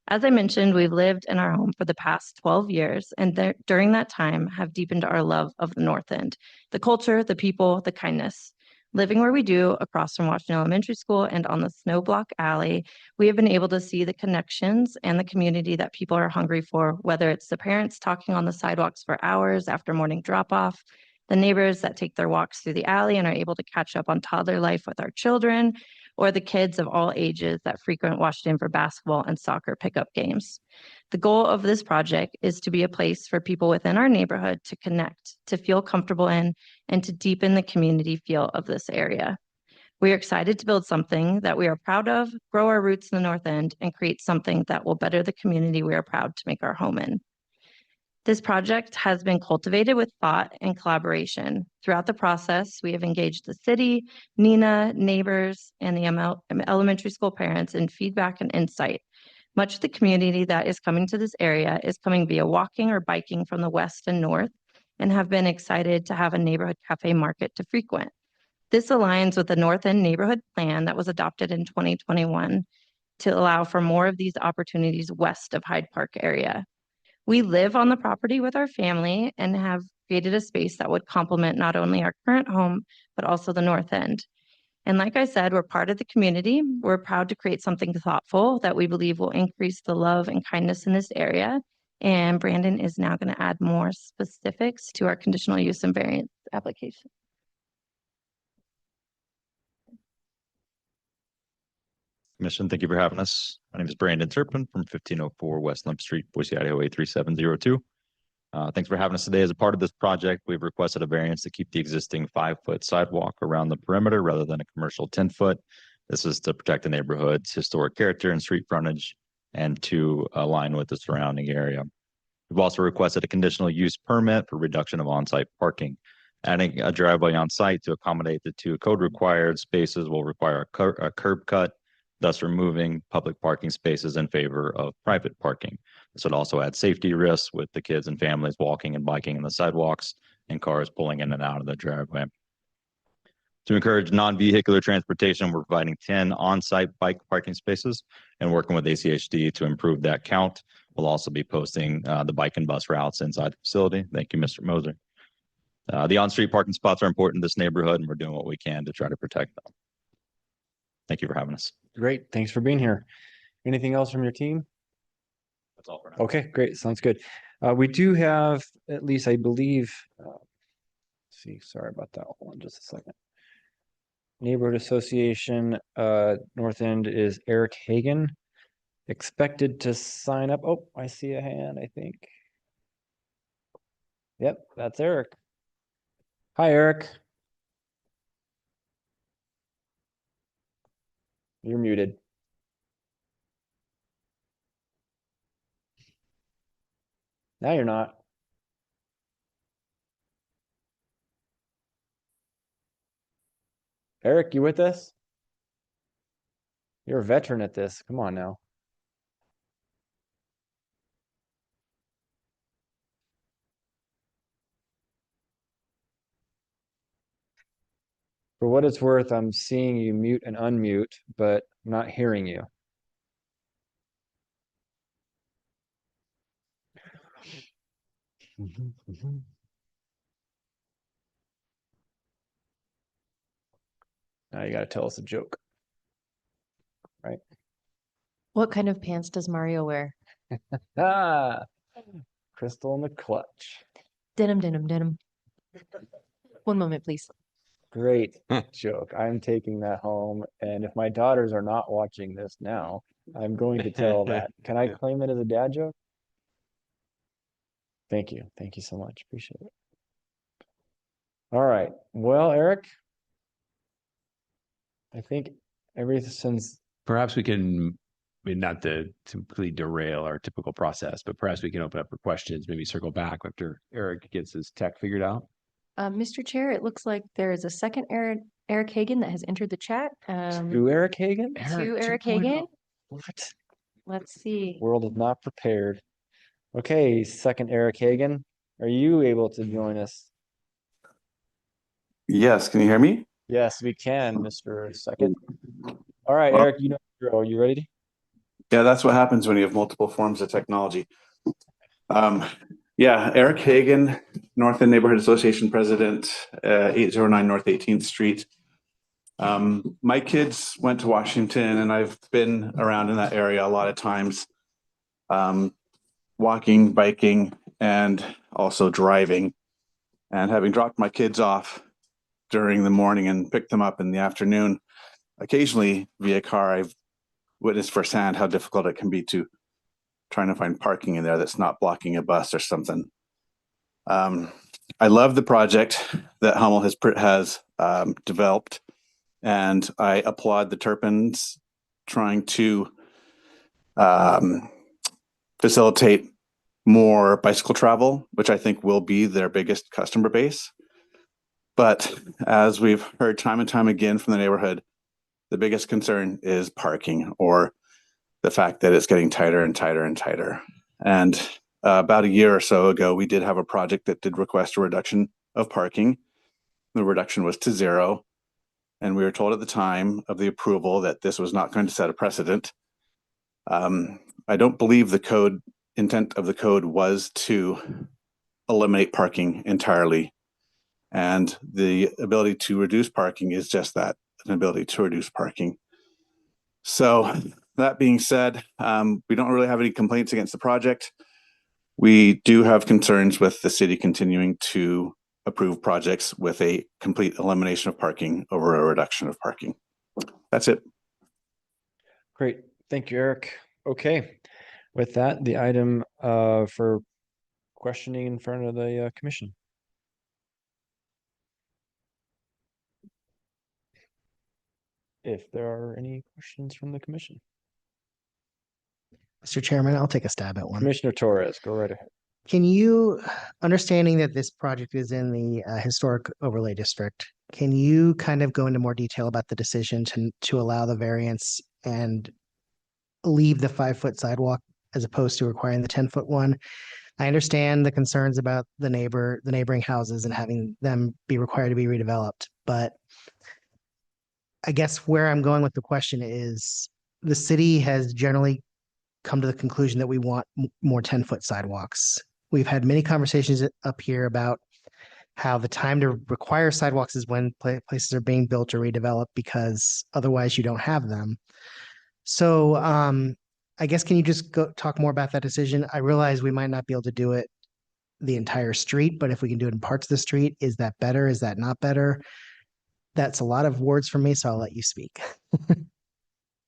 As I mentioned, we've lived in our home for the past 12 years, and during that time have deepened our love of the North End, the culture, the people, the kindness. Living where we do, across from Washington Elementary School and on the Snow Block Alley, we have been able to see the connections and the community that people are hungry for, whether it's the parents talking on the sidewalks for hours after morning drop-off, the neighbors that take their walks through the alley and are able to catch up on toddler life with our children, or the kids of all ages that frequent Washington for basketball and soccer pickup games. The goal of this project is to be a place for people within our neighborhood to connect, to feel comfortable in, and to deepen the community feel of this area. We are excited to build something that we are proud of, grow our roots in the North End, and create something that will better the community we are proud to make our home in. This project has been cultivated with thought and collaboration. Throughout the process, we have engaged the city, Nina, neighbors, and the elementary school parents in feedback and insight. Much of the community that is coming to this area is coming via walking or biking from the west and north, and have been excited to have a neighborhood cafe market to frequent. This aligns with the North End Neighborhood Plan that was adopted in 2021 to allow for more of these opportunities west of Hyde Park area. We live on the property with our family and have created a space that would complement not only our current home, but also the North End. And like I said, we're part of the community. We're proud to create something thoughtful that we believe will increase the love and kindness in this area. And Brandon is now going to add more specifics to our conditional use and variance application. Commission, thank you for having us. My name is Brandon Turpin from 1504 West Limp Street, Boise, Idaho 83702. Thanks for having us today. As a part of this project, we've requested a variance to keep the existing 5-foot sidewalk around the perimeter rather than a commercial 10-foot. This is to protect the neighborhood's historic character and street frontage and to align with the surrounding area. We've also requested a conditional use permit for reduction of on-site parking. Adding a driveway on site to accommodate the 2 code required spaces will require a curb cut, thus removing public parking spaces in favor of private parking. This would also add safety risks with the kids and families walking and biking in the sidewalks and cars pulling in and out of the driveway. To encourage non-vehicular transportation, we're providing 10 on-site bike parking spaces and working with ACHD to improve that count. We'll also be posting the bike and bus routes inside the facility. Thank you, Mr. Moser. The on-street parking spots are important in this neighborhood, and we're doing what we can to try to protect them. Thank you for having us. Great. Thanks for being here. Anything else from your team? That's all for now. Okay, great. Sounds good. We do have, at least I believe, let's see, sorry about that. Hold on just a second. Neighborhood Association, North End is Eric Hagan. Expected to sign up. Oh, I see a hand, I think. Yep, that's Eric. Hi, Eric. You're muted. Now you're not. Eric, you with us? You're a veteran at this. Come on now. For what it's worth, I'm seeing you mute and unmute, but I'm not hearing you. Now you got to tell us a joke. Right? What kind of pants does Mario wear? Ah, Crystal in the clutch. Denim, denim, denim. One moment, please. Great joke. I'm taking that home. And if my daughters are not watching this now, I'm going to tell that. Can I claim it as a dad joke? Thank you. Thank you so much. Appreciate it. All right. Well, Eric, I think since Perhaps we can, I mean, not to completely derail our typical process, but perhaps we can open up for questions, maybe circle back after Eric gets his tech figured out. Mr. Chair, it looks like there is a second Eric Hagan that has entered the chat. to Eric Hagan? To Eric Hagan. What? Let's see. World is not prepared. Okay, second Eric Hagan, are you able to join us? Yes, can you hear me? Yes, we can, Mr. Second. All right, Eric, you know the drill. Are you ready? Yeah, that's what happens when you have multiple forms of technology. Yeah, Eric Hagan, North End Neighborhood Association President, 809 North 18th Street. My kids went to Washington, and I've been around in that area a lot of times, walking, biking, and also driving. And having dropped my kids off during the morning and picked them up in the afternoon, occasionally via car, I've witnessed firsthand how difficult it can be to trying to find parking in there that's not blocking a bus or something. I love the project that Hummel has developed, and I applaud the Turpins trying to facilitate more bicycle travel, which I think will be their biggest customer base. But as we've heard time and time again from the neighborhood, the biggest concern is parking, or the fact that it's getting tighter and tighter and tighter. And about a year or so ago, we did have a project that did request a reduction of parking. The reduction was to 0. And we were told at the time of the approval that this was not going to set a precedent. I don't believe the intent of the code was to eliminate parking entirely. And the ability to reduce parking is just that, an ability to reduce parking. So that being said, we don't really have any complaints against the project. We do have concerns with the city continuing to approve projects with a complete elimination of parking over a reduction of parking. That's it. Great. Thank you, Eric. Okay. With that, the item for questioning in front of the commission. If there are any questions from the commission. Mr. Chairman, I'll take a stab at one. Commissioner Torres, go right ahead. Can you, understanding that this project is in the historic overlay district, can you kind of go into more detail about the decision to allow the variance and leave the 5-foot sidewalk as opposed to requiring the 10-foot one? I understand the concerns about the neighboring houses and having them be required to be redeveloped, but I guess where I'm going with the question is the city has generally come to the conclusion that we want more 10-foot sidewalks. We've had many conversations up here about how the time to require sidewalks is when places are being built or redeveloped, because otherwise you don't have them. So I guess, can you just go talk more about that decision? I realize we might not be able to do it the entire street, but if we can do it in parts of the street, is that better? Is that not better? That's a lot of words for me, so I'll let you speak.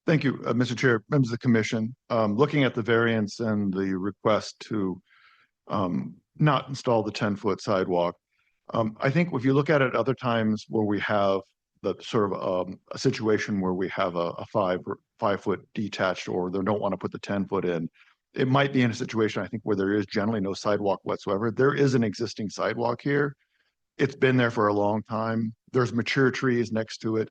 Thank you, Mr. Chair, members of the commission. Looking at the variance and the request to not install the 10-foot sidewalk, I think if you look at it other times where we have the sort of a situation where we have a 5-foot detached, or they don't want to put the 10-foot in, it might be in a situation, I think, where there is generally no sidewalk whatsoever. There is an existing sidewalk here. It's been there for a long time. There's mature trees next to it.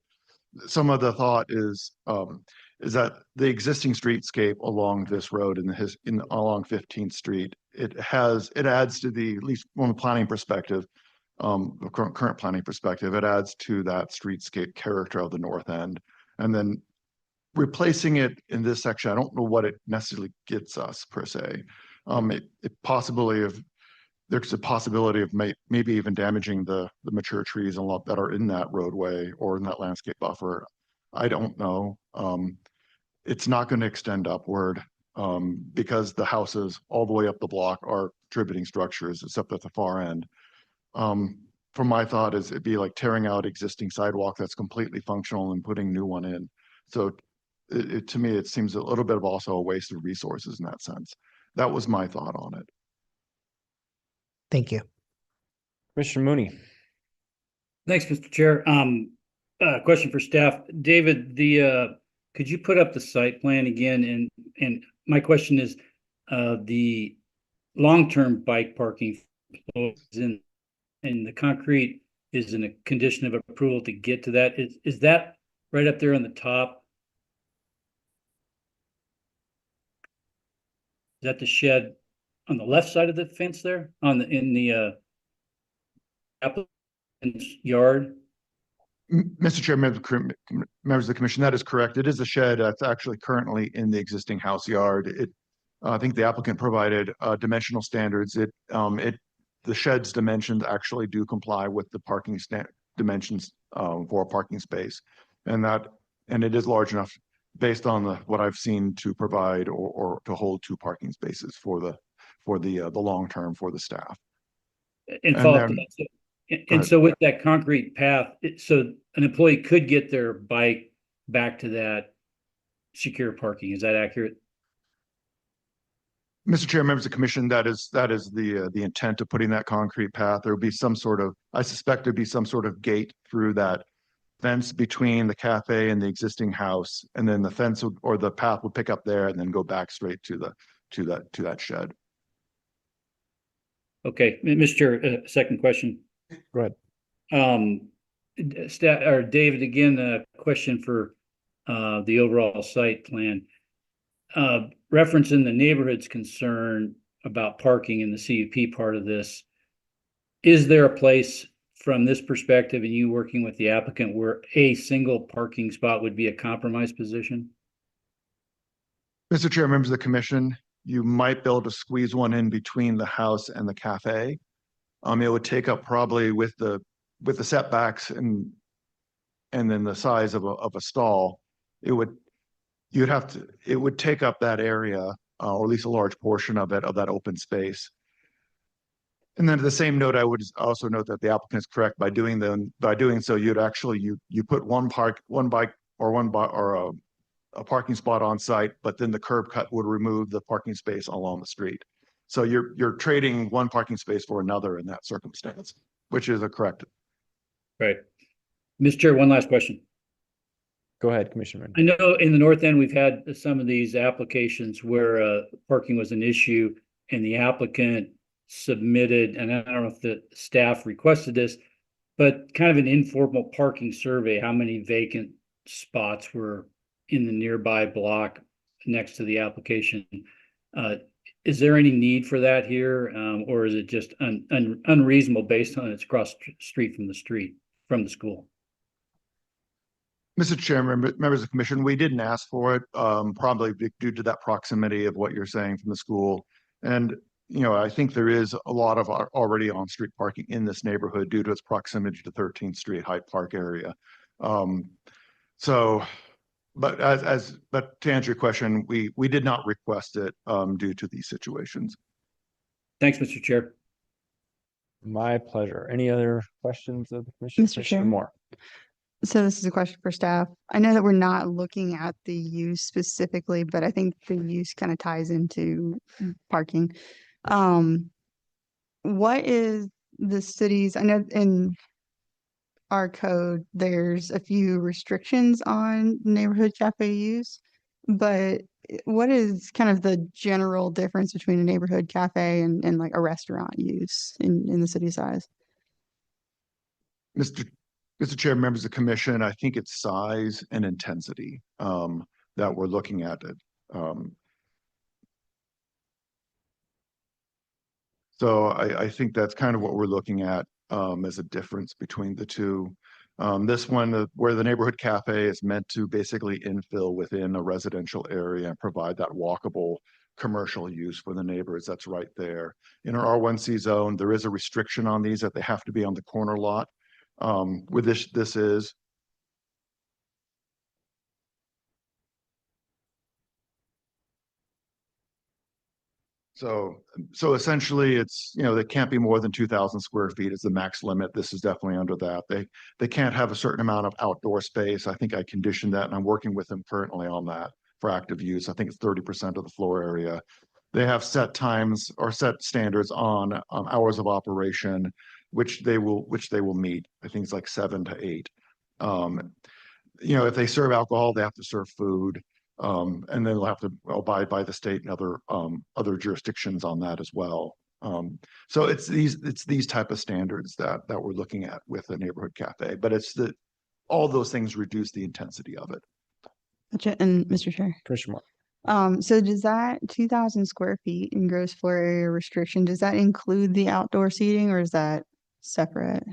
Some of the thought is that the existing streetscape along this road along 15th Street, it adds to at least from a planning perspective, the current planning perspective, it adds to that streetscape character of the north end. And then replacing it in this section, I don't know what it necessarily gets us per se. There's a possibility of maybe even damaging the mature trees a lot that are in that roadway or in that landscape buffer. I don't know. It's not going to extend upward because the houses all the way up the block are contributing structures, except at the far end. For my thought is it'd be like tearing out existing sidewalk that's completely functional and putting new one in. So to me, it seems a little bit of also a waste of resources in that sense. That was my thought on it. Thank you. Commissioner Mooney. Thanks, Mr. Chair. Question for staff. David, could you put up the site plan again? And my question is, the long-term bike parking is in the concrete is in a condition of approval to get to that. Is that right up there on the top? Is that the shed on the left side of the fence there in the applicant's yard? Mr. Chair, members of the commission, that is correct. It is a shed that's actually currently in the existing house yard. I think the applicant provided dimensional standards. The shed's dimensions actually do comply with the parking dimensions for a parking space, and it is large enough based on what I've seen to provide or to hold 2 parking spaces for the long term for the staff. So with that concrete path, so an employee could get their bike back to that secure parking. Is that accurate? Mr. Chair, members of the commission, that is the intent of putting that concrete path. There will be I suspect there'd be some sort of gate through that fence between the cafe and the existing house, and then the fence or the path would pick up there and then go back straight to that shed. Okay, Mr. Chair, second question. Go ahead. David, again, a question for the overall site plan. Referencing the neighborhood's concern about parking in the CUP part of this, is there a place from this perspective and you working with the applicant where a single parking spot would be a compromise position? Mr. Chair, members of the commission, you might be able to squeeze one in between the house and the cafe. It would take up probably with the setbacks and then the size of a stall, it would take up that area, or at least a large portion of that open space. And then to the same note, I would also note that the applicant is correct by doing so, you'd actually you put one bike or a parking spot on site, but then the curb cut would remove the parking space along the street. So you're trading one parking space for another in that circumstance, which is correct. Right. Mr. Chair, one last question. Go ahead, Commissioner. I know in the north end, we've had some of these applications where parking was an issue and the applicant submitted, and I don't know if the staff requested this, but kind of an informal parking survey, how many vacant spots were in the nearby block next to the application. Is there any need for that here, or is it just unreasonable based on it's across street from the school? Mr. Chairman, members of the commission, we didn't ask for it, probably due to that proximity of what you're saying from the school. And, I think there is a lot of already on-street parking in this neighborhood due to its proximity to 13th Street, Hyde Park area. So but but to answer your question, we did not request it due to these situations. Thanks, Mr. Chair. My pleasure. Any other questions of the commission? Mr. Commissioner Chair. Moore. So this is a question for staff. I know that we're not looking at the use specifically, but I think the use kind of ties into parking. What is the city's, I know in our code, there's a few restrictions on neighborhood cafe use, but what is kind of the general difference between a neighborhood cafe and like a restaurant use in the city size? Mr. Chair, members of the commission, I think it's size and intensity that we're looking at it. So I think that's kind of what we're looking at as a difference between the two. This one, where the neighborhood cafe is meant to basically infill within a residential area and provide that walkable commercial use for the neighbors, that's right there. In our R1C zone, there is a restriction on these that they have to be on the corner lot. With this is so essentially it's, you know, they can't be more than 2,000 square feet is the max limit. This is definitely under that. They can't have a certain amount of outdoor space. I think I conditioned that and I'm working with them currently on that for active use. I think it's 30% of the floor area. They have set times or set standards on hours of operation, which they will meet. I think it's like 7 to 8. You know, if they serve alcohol, they have to serve food. And then they'll have to abide by the state and other jurisdictions on that as well. So it's these type of standards that we're looking at with a neighborhood cafe, but all those things reduce the intensity of it. Gotcha. And Mr. Chair. Commissioner Moore. So does that 2,000 square feet in gross floor area restriction, does that include the outdoor seating or is that separate?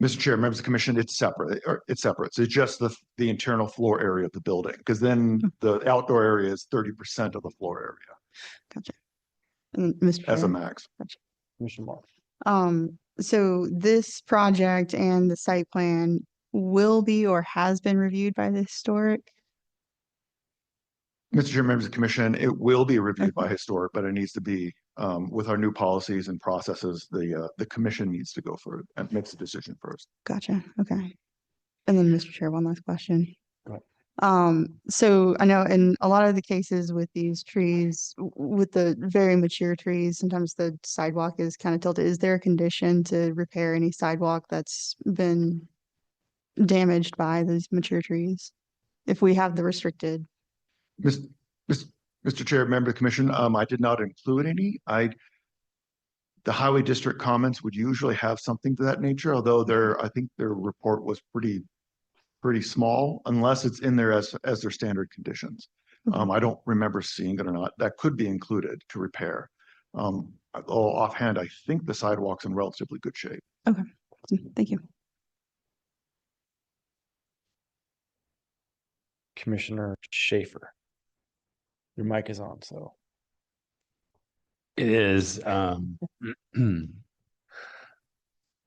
Mr. Chair, members of the commission, it's separate. It's separate. So it's just the internal floor area of the building, because then the outdoor area is 30% of the floor area. Gotcha. And Mr. As a Chair. max. Gotcha. Commissioner Moore. So this project and the site plan will be or has been reviewed by the historic? Mr. Chair, members of the commission, it will be reviewed by historic, but it needs to be with our new policies and processes. The commission needs to go for it and makes a decision first. Gotcha. Okay. And then Mr. Chair, one last question. Go ahead. So I know in a lot of the cases with these trees, with the very mature trees, sometimes the sidewalk is kind of tilted. Is there a condition to repair any sidewalk that's been damaged by these mature trees? If we have the restricted. Mr. Chair, member of the commission, I did not include any. The highway district comments would usually have something to that nature, although I think their report was pretty small, unless it's in there as their standard conditions. I don't remember seeing it or not. That could be included to repair. Offhand, I think the sidewalk's in relatively good shape. Okay, thank you. Commissioner Schaefer. Your mic is on, so. It is.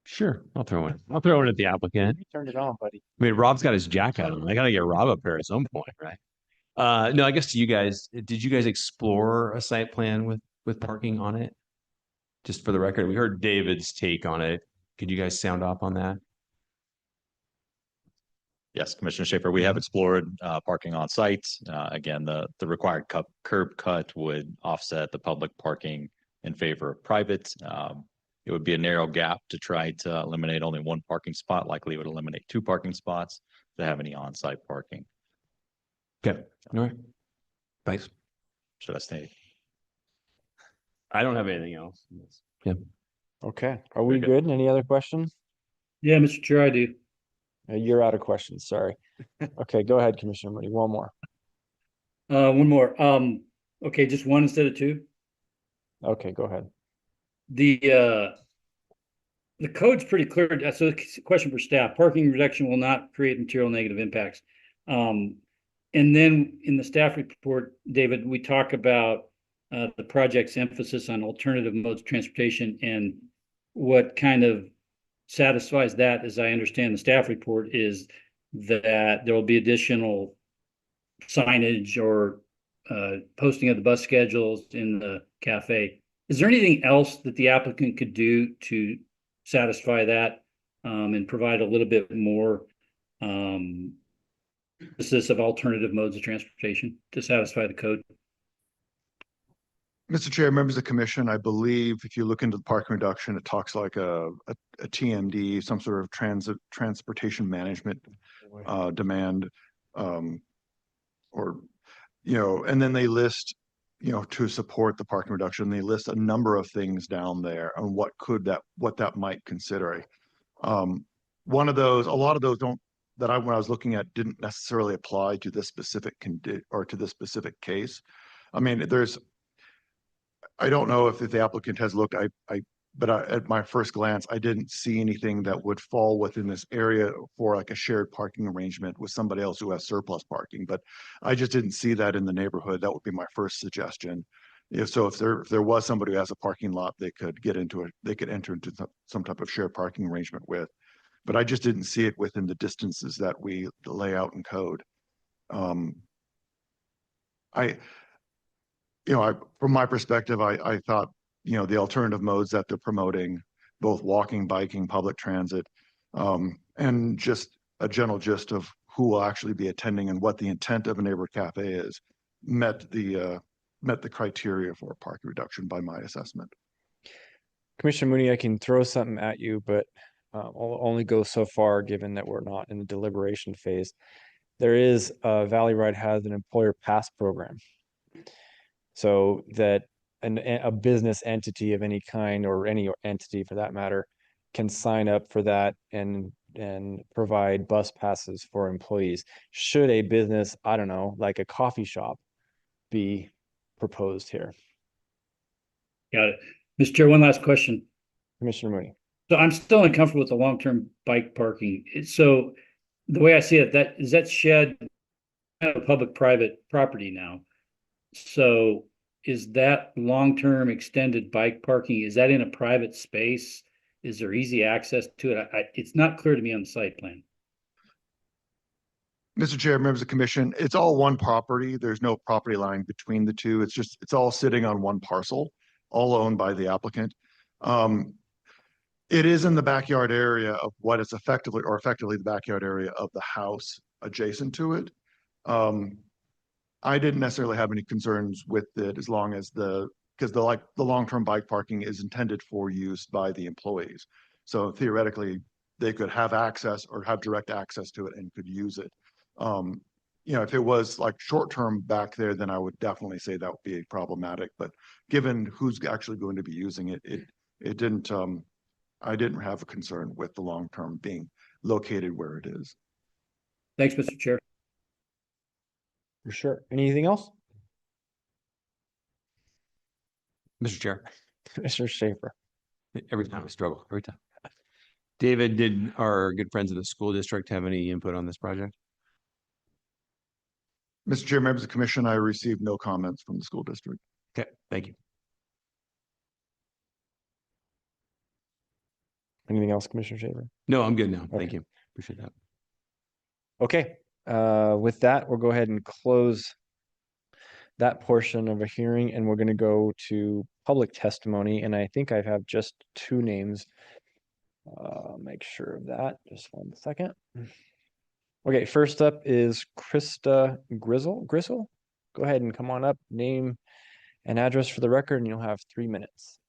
Sure, I'll throw it at the applicant. You turned it on, buddy. I mean, Rob's got his jacket on. I gotta get Rob up here at some point, right? No, I guess to you guys, did you guys explore a site plan with parking on it? Just for the record, we heard David's take on it. Could you guys sound off on that? Yes, Commissioner Schaefer, we have explored parking on site. Again, the required curb cut would offset the public parking in favor of private. It would be a narrow gap to try to eliminate only one parking spot, likely would eliminate 2 parking spots to have any on-site parking. Okay, all right. Thanks. Should I stay? I don't have anything else. Yeah. Okay, are we good? Any other questions? Yeah, Mr. Chair, I do. You're out of questions, sorry. Okay, go ahead, Commissioner Moody, one more. One more. Okay, just one instead of 2. Okay, go ahead. The code's pretty clear. So it's a question for staff. Parking reduction will not create material negative impacts. And then in the staff report, David, we talk about the project's emphasis on alternative modes of transportation, and what kind of satisfies that, as I understand the staff report, is that there will be additional signage or posting of the bus schedules in the cafe. Is there anything else that the applicant could do to satisfy that and provide a little bit more emphasis of alternative modes of transportation to satisfy the code? Mr. Chair, members of the commission, I believe if you look into the parking reduction, it talks like a TMD, some sort of transportation management demand, or, you know, and then they list, you know, to support the parking reduction, they list a number of things down there on what that might consider. One of those, a lot of those don't, when I was looking at, didn't necessarily apply to this specific or to this specific case. I mean, I don't know if the applicant has looked, but at my first glance, I didn't see anything that would fall within this area for like a shared parking arrangement with somebody else who has surplus parking, but I just didn't see that in the neighborhood. That would be my first suggestion. If there was somebody who has a parking lot, they could enter into some type of shared parking arrangement with, but I just didn't see it within the distances that we lay out in code. From my perspective, I thought, you know, the alternative modes that they're promoting, both walking, biking, public transit, and just a general gist of who will actually be attending and what the intent of a neighborhood cafe is, met the criteria for a parking reduction by my assessment. Commissioner Mooney, I can throw something at you, but I'll only go so far given that we're not in the deliberation phase. There is Valley Ride has an employer pass program, so that a business entity of any kind, or any entity for that matter, can sign up for that and provide bus passes for employees. Should a business, I don't know, like a coffee shop, be proposed here? Got it. Mr. Chair, one last question. Commissioner Mooney. So I'm still uncomfortable with the long-term bike parking. So the way I see it, that shed kind of public-private property now. So is that long-term extended bike parking, is that in a private space? Is there easy access to it? It's not clear to me on the site plan. Mr. Chair, members of the commission, it's all one property. There's no property line between the two. It's all sitting on one parcel, all owned by the applicant. It is in the backyard area of what is effectively the backyard area of the house adjacent to it. I didn't necessarily have any concerns with it as long as because the long-term bike parking is intended for use by the employees. So theoretically, they could have access or have direct access to it and could use it. You know, if it was like short-term back there, then I would definitely say that would be problematic. But given who's actually going to be using it, it didn't. I didn't have a concern with the long-term being located where it is. Thanks, Mr. Chair. For sure. Anything else? Mr. Chair, Commissioner Schaefer. every time I struggle, every time. David, did our good friends of the school district have any input on this project? Mr. Chair, members of the commission, I received no comments from the school district. Okay, thank you. Anything else, Commissioner Schaefer? No, I'm good now. Thank Okay. you. Appreciate that. Okay, with that, we'll go ahead and close that portion of a hearing, and we're going to go to public testimony. And I think I have just 2 names. Make sure of that. Just 1 second. Okay, first up is Krista Grizzle. Go ahead and come on up, name and address for the record, and you'll have 3 minutes.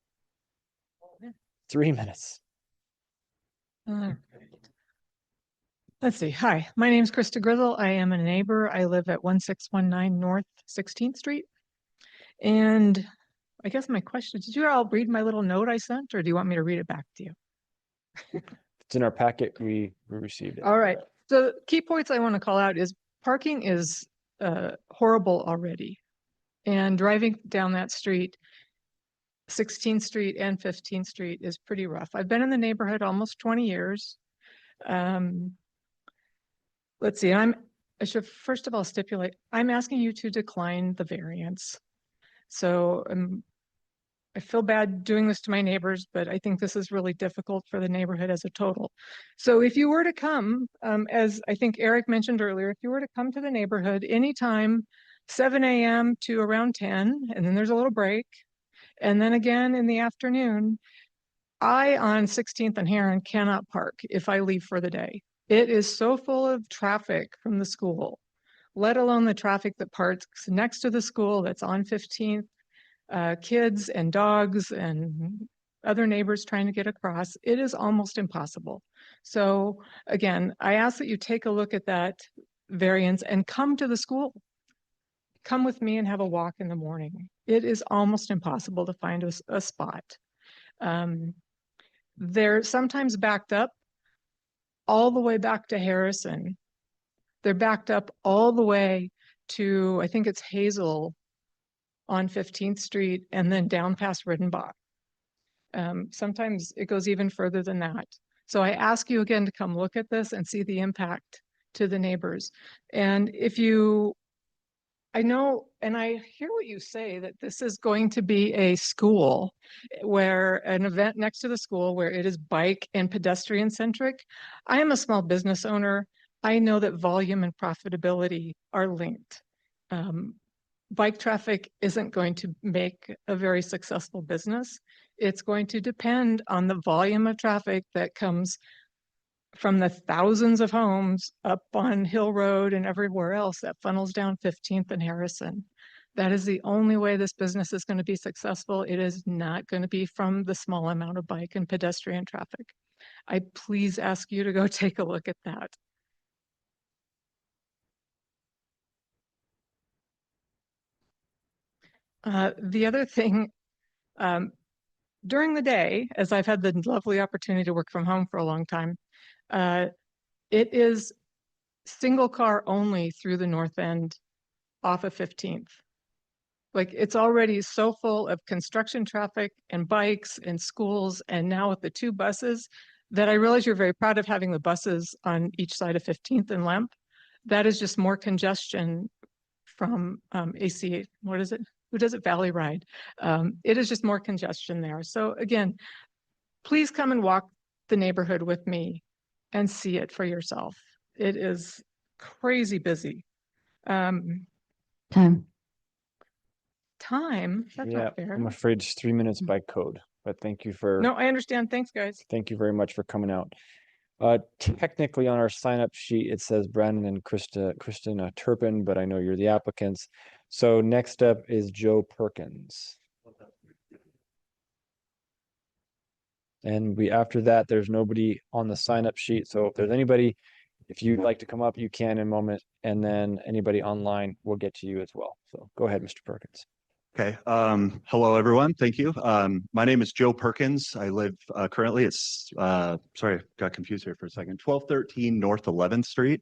3 minutes. Let's see. Hi, my name is Krista Grizzle. I am a neighbor. I live at 1619 North 16th Street. And I guess my question, did you all read my little note I sent, or do you want me to read it back to you? It's in our packet. We received it. All right. So key points I want to call out is parking is horrible already. And driving down that street, 16th Street and 15th Street, is pretty rough. I've been in the neighborhood almost 20 years. Let's see, I should first of all stipulate, I'm asking you to decline the variance. So I feel bad doing this to my neighbors, but I think this is really difficult for the neighborhood as a total. So if you were to come, as I think Eric mentioned earlier, if you were to come to the neighborhood anytime 7 a.m. to around 10, and then there's a little break, and then again in the afternoon, I on 16th and Heron cannot park if I leave for the day. It is so full of traffic from the school, let alone the traffic that parks next to the school that's on 15th. Kids and dogs and other neighbors trying to get across, it is almost impossible. So again, I ask that you take a look at that variance and come to the school. Come with me and have a walk in the morning. It is almost impossible to find a spot. They're sometimes backed up all the way back to Harrison. They're backed up all the way to, I think it's Hazel on 15th Street and then down past Riddenbach. Sometimes it goes even further than that. So I ask you again to come look at this and see the impact to the neighbors. And if you, I know, and I hear what you say, that this is going to be a school where an event next to the school where it is bike and pedestrian centric. I am a small business owner. I know that volume and profitability are linked. Bike traffic isn't going to make a very successful business. It's going to depend on the volume of traffic that comes from the thousands of homes up on Hill Road and everywhere else that funnels down 15th and Harrison. That is the only way this business is going to be successful. It is not going to be from the small amount of bike and pedestrian traffic. I please ask you to go take a look at that. The other thing, during the day, as I've had the lovely opportunity to work from home for a long time, it is single car only through the north end off of 15th. Like it's already so full of construction traffic and bikes and schools, and now with the 2 buses, that I realize you're very proud of having the buses on each side of 15th and Lemp. That is just more congestion from AC, what is it? Who does it? Valley Ride. It is just more congestion there. So again, please come and walk the neighborhood with me and see it for yourself. It is crazy busy. Time. That's Yeah, not fair. I'm afraid it's 3 minutes by code, but thank you for. No, I understand. Thanks, guys. Thank you very much for coming out. Technically on our sign up sheet, it says Brandon and Christina Turpin, but I know you're the applicants. So next up is Joe Perkins. And after that, there's nobody on the sign up sheet. So if there's anybody, if you'd like to come up, you can in a moment. And then anybody online will get to you as well. So go ahead, Mr. Perkins. Okay. Hello, everyone. Thank you. My name is Joe Perkins. I live currently, sorry, got confused here for a second, 1213 North 11th Street.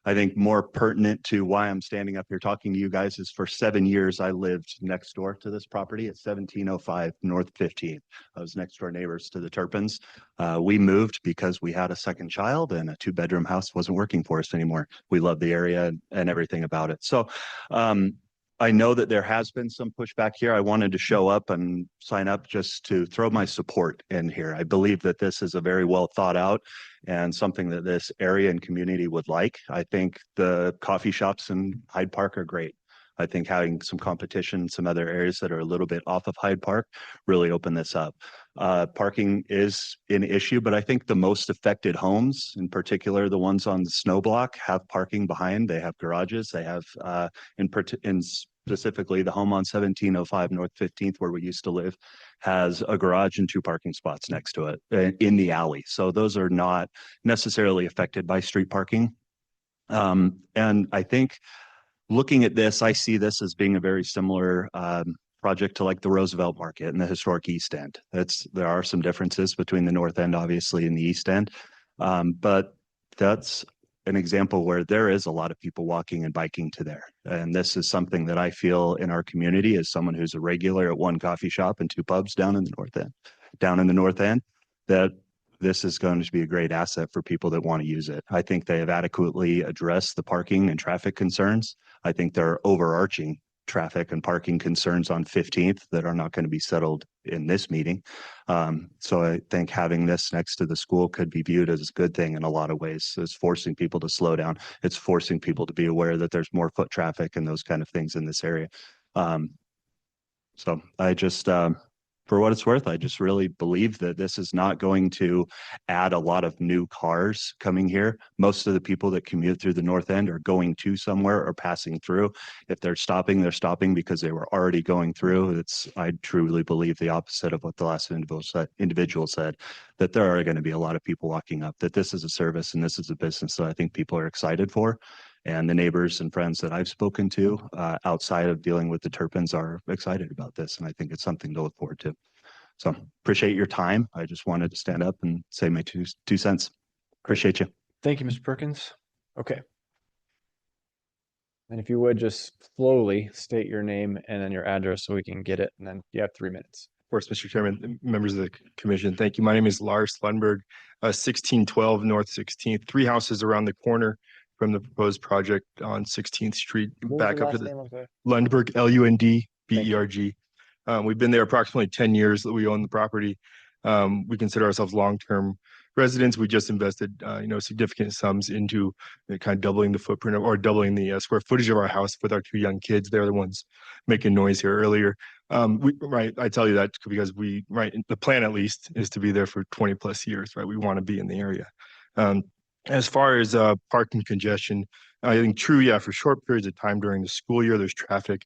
I think more pertinent to why I'm standing up here talking to you guys is for 7 years, I lived next door to this property at 1705 North 15th. I was next door neighbors to the Turpins. We moved because we had a second child and a 2-bedroom house wasn't working for us anymore. We love the area and everything about it. So, I know that there has been some pushback here. I wanted to show up and sign up just to throw my support in here. I believe that this is a very well thought out and something that this area and community would like. I think the coffee shops in Hyde Park are great. I think having some competition in some other areas that are a little bit off of Hyde Park really open this up. Parking is an issue, but I think the most affected homes, in particular the ones on the snow block, have parking behind. They have garages. They have, in specifically the home on 1705 North 15th, where we used to live, has a garage and 2 parking spots next to it in the alley. So those are not necessarily affected by street parking. And I think looking at this, I see this as being a very similar project to like the Roosevelt Market and the historic East End. There are some differences between the North End, obviously, and the East End. But that's an example where there is a lot of people walking and biking to there. And this is something that I feel in our community as someone who's a regular at 1 coffee shop and 2 pubs down in the North End, that this is going to be a great asset for people that want to use it. I think they have adequately addressed the parking and traffic concerns. I think there are overarching traffic and parking concerns on 15th that are not going to be settled in this meeting. So I think having this next to the school could be viewed as a good thing in a lot of ways. It's forcing people to slow down. It's forcing people to be aware that there's more foot traffic and those kind of things in this area. So I just, for what it's worth, I just really believe that this is not going to add a lot of new cars coming here. Most of the people that commute through the north end are going to somewhere or passing through. If they're stopping because they were already going through. I truly believe the opposite of what the last individual said, that there are going to be a lot of people walking up, that this is a service and this is a business that I think people are excited for. And the neighbors and friends that I've spoken to outside of dealing with the Turpins are excited about this. And I think it's something to look forward to. So appreciate your time. I just wanted to stand up and say my two cents. Appreciate you. Thank you, Mr. Perkins. Okay. And if you would just slowly state your name and then your address so we can get it. And then you have 3 minutes. Of course, Mr. Chairman, members of the commission, thank you. My name is Lars Lundberg, 1612 North 16th, 3 houses around the corner from the proposed project on 16th Street, back up to the Lundberg, Lundberg. We've been there approximately 10 years that we own the property. We consider ourselves long-term residents. We just invested, significant sums into kind of doubling the footprint or doubling the square footage of our house with our 2 young kids. They're the ones making noise here earlier. I tell you that because the plan at least is to be there for 20 plus years, right? We want to be in the area. As far as parking congestion, I think true, yeah, for short periods of time during the school year, there's traffic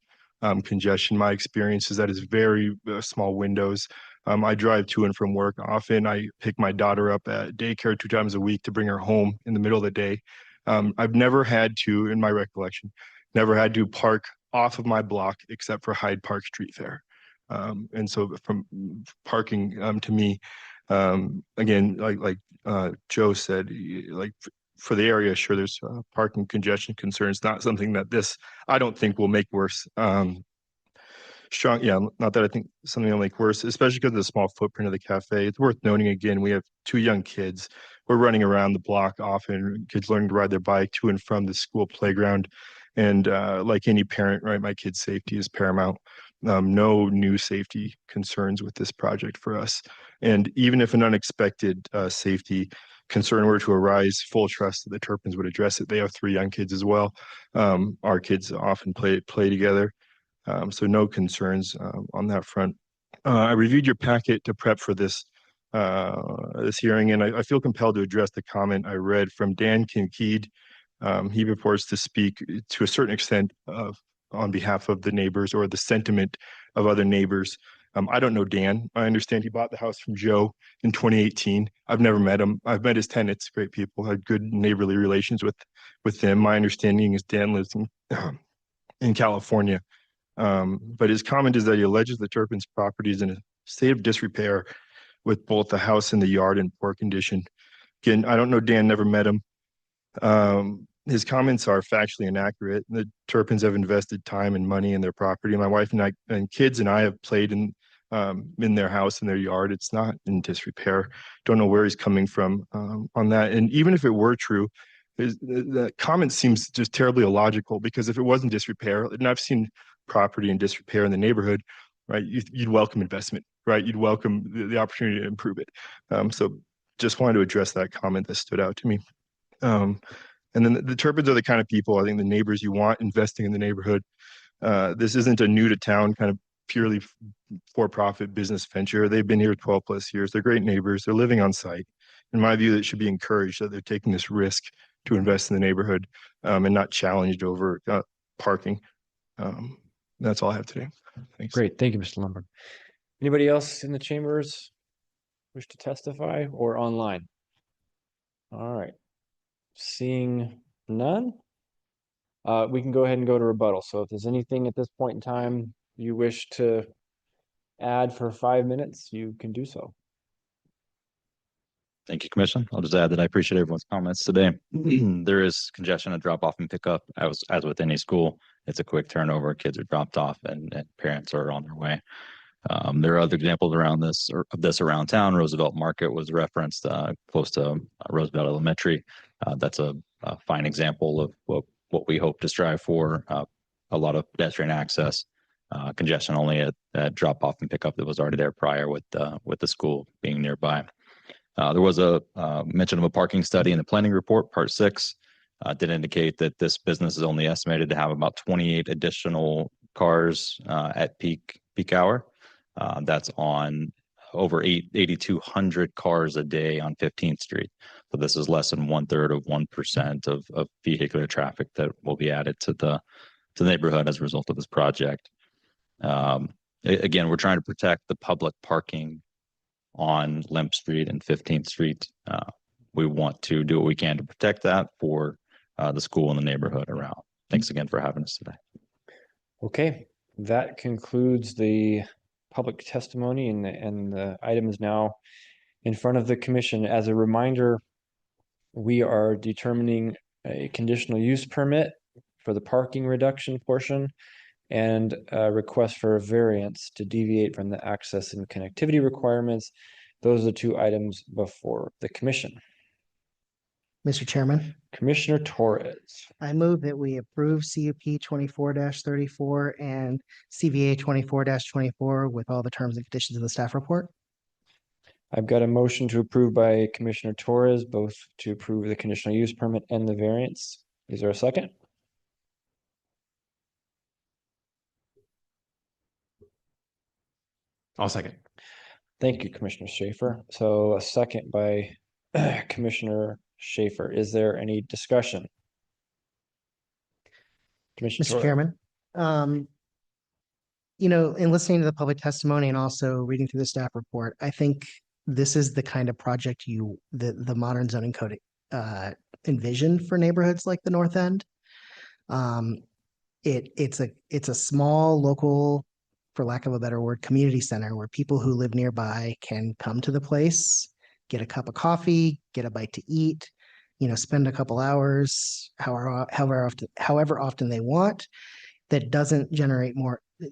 congestion. My experience is that it's very small windows. I drive to and from work often. I pick my daughter up at daycare 2 times a week to bring her home in the middle of the day. I've never had to, in my recollection, park off of my block except for Hyde Park Street Fair. And so from parking to me, again, like Joe said, like for the area, sure, there's parking congestion concerns, not something that I don't think will make worse. Yeah, not that I think something will make worse, especially because of the small footprint of the cafe. It's worth noting again, we have 2 young kids. We're running around the block often, kids learning to ride their bike to and from the school playground. And like any parent, right, my kid's safety is paramount. No new safety concerns with this project for us. And even if an unexpected safety concern were to arise, full trust that the Turpins would address it. They have 3 young kids as well. Our kids often play together. So no concerns on that front. I reviewed your packet to prep for this hearing, and I feel compelled to address the comment I read from Dan Kinkead. He purports to speak to a certain extent on behalf of the neighbors or the sentiment of other neighbors. I don't know Dan. I understand he bought the house from Joe in 2018. I've never met him. I've met his tenants, great people, had good neighborly relations with them. My understanding is Dan lives in California. But his comment is that he alleges the Turpin's property is in a state of disrepair with both the house and the yard in poor condition. Again, I don't know Dan, never met him. His comments are factually inaccurate. The Turpins have invested time and money in their property. My wife and I and kids and I have played in their house, in their yard. It's not in disrepair. Don't know where he's coming from on that. And even if it were true, the comment seems just terribly illogical, because if it wasn't disrepair, and I've seen property in disrepair in the neighborhood, right, you'd welcome investment, right? You'd welcome the opportunity to improve it. So just wanted to address that comment that stood out to me. And then the Turpins are the kind of people, I think, the neighbors you want investing in the neighborhood. This isn't a new to town kind of purely for-profit business venture. They've been here 12 plus years. They're great neighbors. They're living on site. In my view, it should be encouraged that they're taking this risk to invest in the neighborhood and not challenged over parking. That's all I have today. Thanks. Great. Thank you, Mr. Lundberg. Anybody else in the chambers wish to testify or online? All right. Seeing none, we can go ahead and go to rebuttal. So if there's anything at this point in time you wish to add for 5 minutes, you can do so. Thank you, Commission. I'll just add that I appreciate everyone's comments today. There is congestion at drop off and pick up. As with any school, it's a quick turnover. Kids are dropped off and parents are on their way. There are other examples around this around town. Roosevelt Market was referenced close to Roosevelt Elementary. That's a fine example of what we hope to strive for. A lot of pedestrian access congestion only at drop off and pickup that was already there prior with the school being nearby. There was a mention of a parking study in the planning report, part 6. Did indicate that this business is only estimated to have about 28 additional cars at peak hour. That's on over 8,200 cars a day on 15th Street. So this is less than 1/3 of 1% of vehicular traffic that will be added to the neighborhood as a result of this project. Again, we're trying to protect the public parking on Lemp Street and 15th Street. We want to do what we can to protect that for the school and the neighborhood around. Thanks again for having us today. Okay, that concludes the public testimony, and the item is now in front of the commission. As a reminder, we are determining a conditional use permit for the parking reduction portion and a request for a variance to deviate from the access and connectivity requirements. Those are the 2 items before the commission. Mr. Chairman, Commissioner Torres. I move that we approve CUP 24-34 and CVA 24-24 with all the terms and conditions of the staff report. I've got a motion to approve by Commissioner Torres, both to approve the conditional use permit and the variance. Is there a second? I'll second. Thank you, Commissioner Schaefer. So a second by Commissioner Schaefer. Is there any discussion? Commissioner Mr. Torres. Chairman, in listening to the public testimony and also reading through the staff report, I think this is the kind of project the modern zoning code envisioned for neighborhoods like the North End. It's a small local, for lack of a better word, community center where people who live nearby can come to the place, get a cup of coffee, get a bite to eat, spend a couple hours, however often they want. That doesn't generate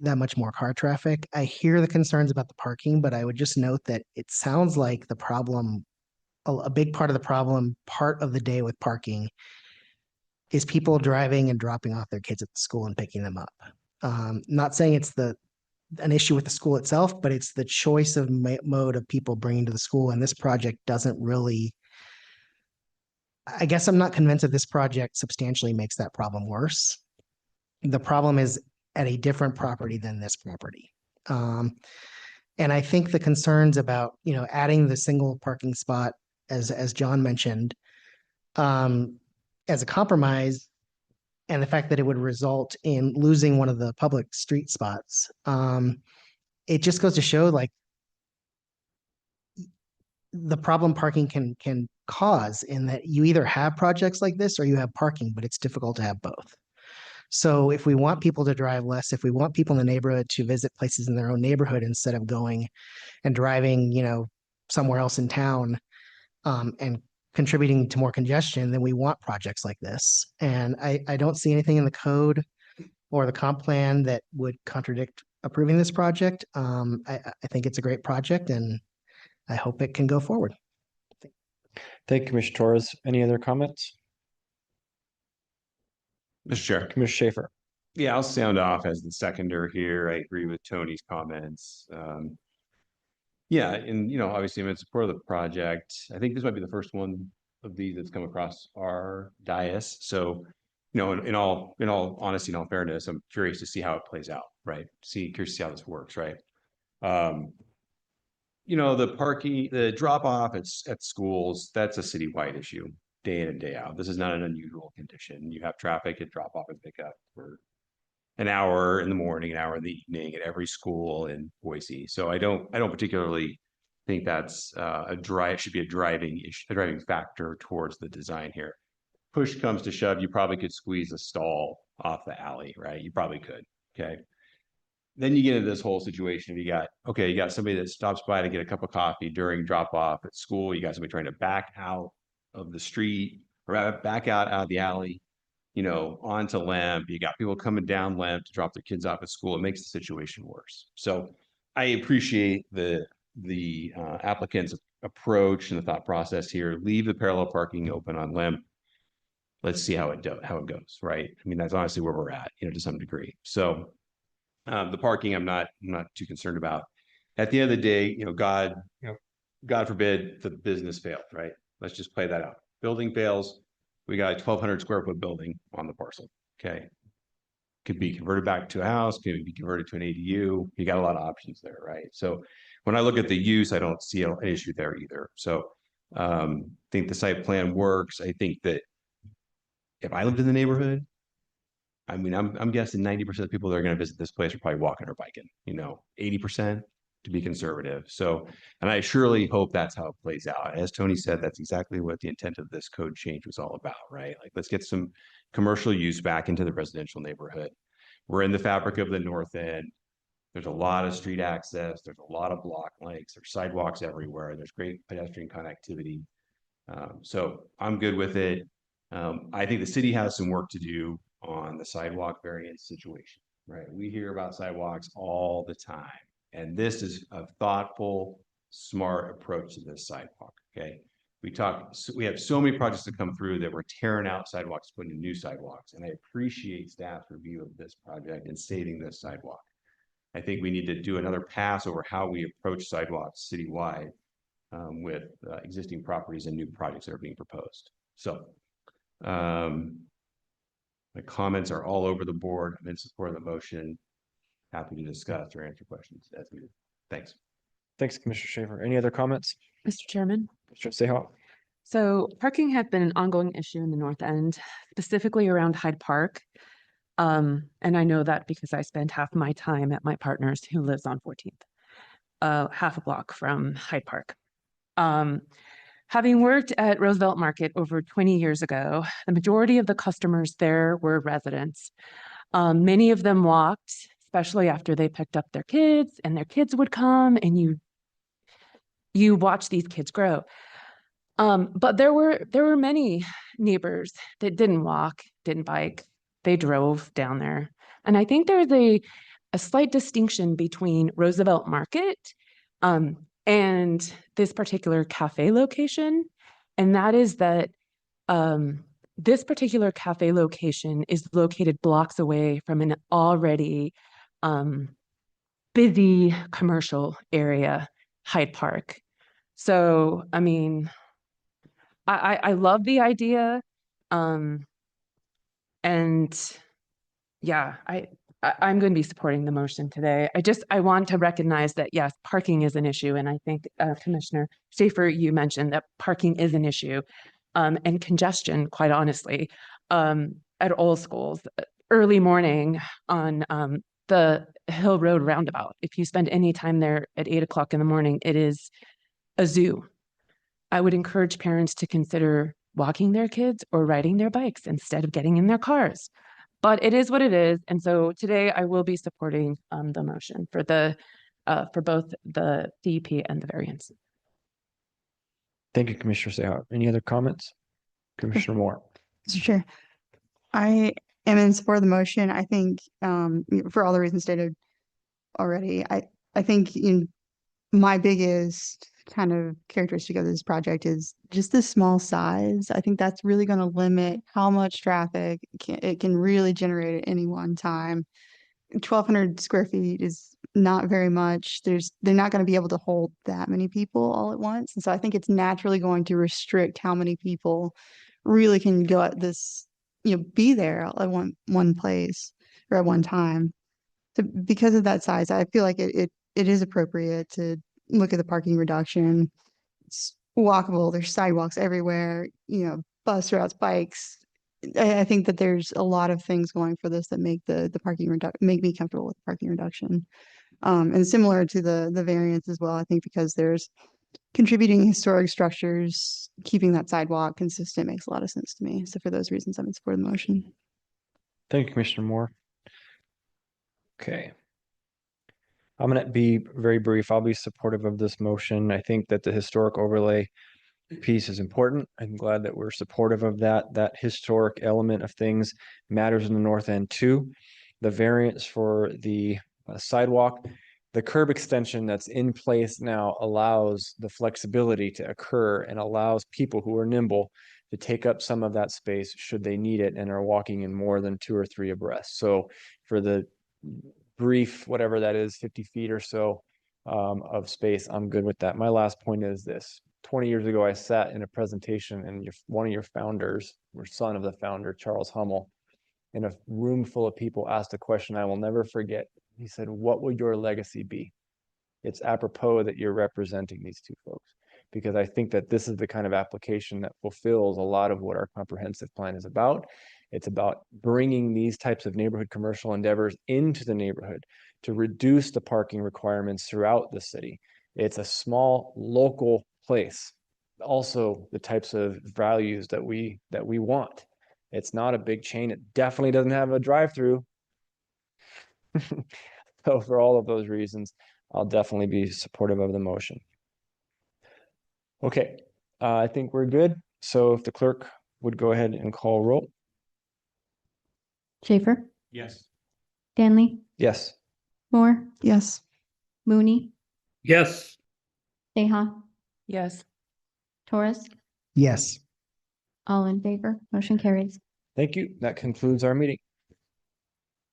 that much more car traffic. I hear the concerns about the parking, but I would just note that it sounds like the problem, a big part of the problem, part of the day with parking is people driving and dropping off their kids at the school and picking them up. Not saying it's an issue with the school itself, but it's the choice of mode of people bringing to the school. And this project doesn't really, I guess I'm not convinced that this project substantially makes that problem worse. The problem is at a different property than this property. And I think the concerns about, adding the single parking spot, as John mentioned, as a compromise, and the fact that it would result in losing one of the public street spots, it just goes to show the problem parking can cause, in that you either have projects like this or you have parking, but it's difficult to have both. So if we want people to drive less, if we want people in the neighborhood to visit places in their own neighborhood instead of going and driving, somewhere else in town, and contributing to more congestion, then we want projects like this. And I don't see anything in the code or the comp plan that would contradict approving this project. I think it's a great project and I hope it can go forward. Thank you, Commissioner Torres. Any other comments? Mr. Chair. Commissioner Schaefer. Yeah, I'll sound off as the seconder here. I agree with Tony's comments. Yeah, and obviously I'm in support of the project. I think this might be the first one of these that's come across our dais. So, in all honesty, in all fairness, I'm curious to see how it plays out, right? Curious to see how this works, right? The parking, the drop off at schools, that's a citywide issue, day in and day out. This is not an unusual condition. You have traffic at drop off and pick up for an hour in the morning, an hour in the evening at every school in Boise. So I don't particularly think that's should be a driving factor towards the design here. Push comes to shove, you probably could squeeze a stall off the alley, right? You probably could. Okay. Then you get into this whole situation. You got somebody that stops by to get a cup of coffee during drop off at school. You got somebody trying to back out of the street or back out of the alley, onto Lemp. You got people coming down Lemp to drop their kids off at school. It makes the situation worse. So I appreciate the applicant's approach and the thought process here. Leave the parallel parking open on Lemp. Let's see how it goes, right? I mean, that's honestly where we're at, to some degree. So The parking, I'm not too concerned about. At the end of the day, God forbid the business failed, right? Let's just play that out. Building fails, we got a 1,200 square foot building on the parcel. Okay. Could be converted back to a house, could be converted to an ADU. You got a lot of options there, right? So when I look at the use, I don't see an issue there either. So I think the site plan works. I think that if I lived in the neighborhood, I mean, I'm guessing 90% of the people that are going to visit this place are probably walking or biking, 80% to be conservative. So, and I surely hope that's how it plays out. As Tony said, that's exactly what the intent of this code change was all about, right? Like, let's get some commercial use back into the residential neighborhood. We're in the fabric of the north end. There's a lot of street access. There's a lot of block lengths. There's sidewalks everywhere. There's great pedestrian connectivity. So I'm good with it. I think the city has some work to do on the sidewalk variance situation, right? We hear about sidewalks all the time, and this is a thoughtful, smart approach to this sidewalk, okay? We have so many projects that come through that we're tearing out sidewalks, putting in new sidewalks, and I appreciate staff's review of this project and saving this sidewalk. I think we need to do another pass over how we approach sidewalks citywide with existing properties and new projects that are being proposed. So my comments are all over the board. I'm in support of the motion. Happy to discuss or answer questions as needed. Thanks. Thanks, Commissioner Schaefer. Any other comments? Mr. Chairman. Commissioner Sehoff? So parking has been an ongoing issue in the North End, specifically around Hyde Park. And I know that because I spend half my time at my partner's who lives on 14th, half a block from Hyde Park. Having worked at Roosevelt Market over 20 years ago, the majority of the customers there were residents. Many of them walked, especially after they picked up their kids, and their kids would come, and you watch these kids grow. But there were many neighbors that didn't walk, didn't bike, they drove down there. And I think there's a slight distinction between Roosevelt Market and this particular cafe location. And that is that this particular cafe location is located blocks away from an already busy commercial area, Hyde Park. So, I mean, I love the idea. And yeah, I'm going to be supporting the motion today. I want to recognize that, yes, parking is an issue. And I think Commissioner Schaefer, you mentioned that parking is an issue and congestion, quite honestly, at all schools. Early morning on the Hill Road roundabout, if you spend any time there at 8 o'clock in the morning, it is a zoo. I would encourage parents to consider walking their kids or riding their bikes instead of getting in their cars. But it is what it is. And so today I will be supporting the motion for both the DEP and the variance. Thank you, Commissioner Sehoff. Any other comments? Commissioner Moore. Mr. Chair, I am in support of the motion. I think for all the reasons stated already, I think my biggest kind of characteristic of this project is just the small size. I think that's really going to limit how much traffic it can really generate at any one time. 1,200 square feet is not very much. They're not going to be able to hold that many people all at once. And so I think it's naturally going to restrict how many people really can go at this, be there at one place or at one time. So because of that size, I feel like it is appropriate to look at the parking reduction. It's walkable. There's sidewalks everywhere, bus routes, bikes. I think that there's a lot of things going for this that make the parking make me comfortable with the parking reduction. And similar to the variance as well, I think because there's contributing historic structures, keeping that sidewalk consistent makes a lot of sense to me. So for those reasons, I'm in support of the motion. Thank you, Commissioner Moore. Okay. I'm going to be very brief. I'll be supportive of this motion. I think that the historic overlay piece is important. I'm glad that we're supportive of that. That historic element of things matters in the North End too. The variance for the sidewalk, the curb extension that's in place now allows the flexibility to occur and allows people who are nimble to take up some of that space should they need it and are walking in more than 2 or 3 abreast. So for the brief, whatever that is, 50 feet or so of space, I'm good with that. My last point is this. 20 years ago, I sat in a presentation and one of your founders, or son of the founder, Charles Hummel, in a room full of people asked a question I will never forget. He said, "What would your legacy be?" It's apropos that you're representing these two folks, because I think that this is the kind of application that fulfills a lot of what our comprehensive plan is about. It's about bringing these types of neighborhood commercial endeavors into the neighborhood to reduce the parking requirements throughout the city. It's a small local place. Also, the types of values that we want. It's not a big chain. It definitely doesn't have a drive-through. So for all of those reasons, I'll definitely be supportive of the motion. Okay, I think we're good. So if the clerk would go ahead and call roll. Schaefer, Yes. Danley, Yes. Moore, Yes. Mooney, Yes. Seha, Yes. Torres, Yes. all in favor, motion carries. Thank you. That concludes our meeting.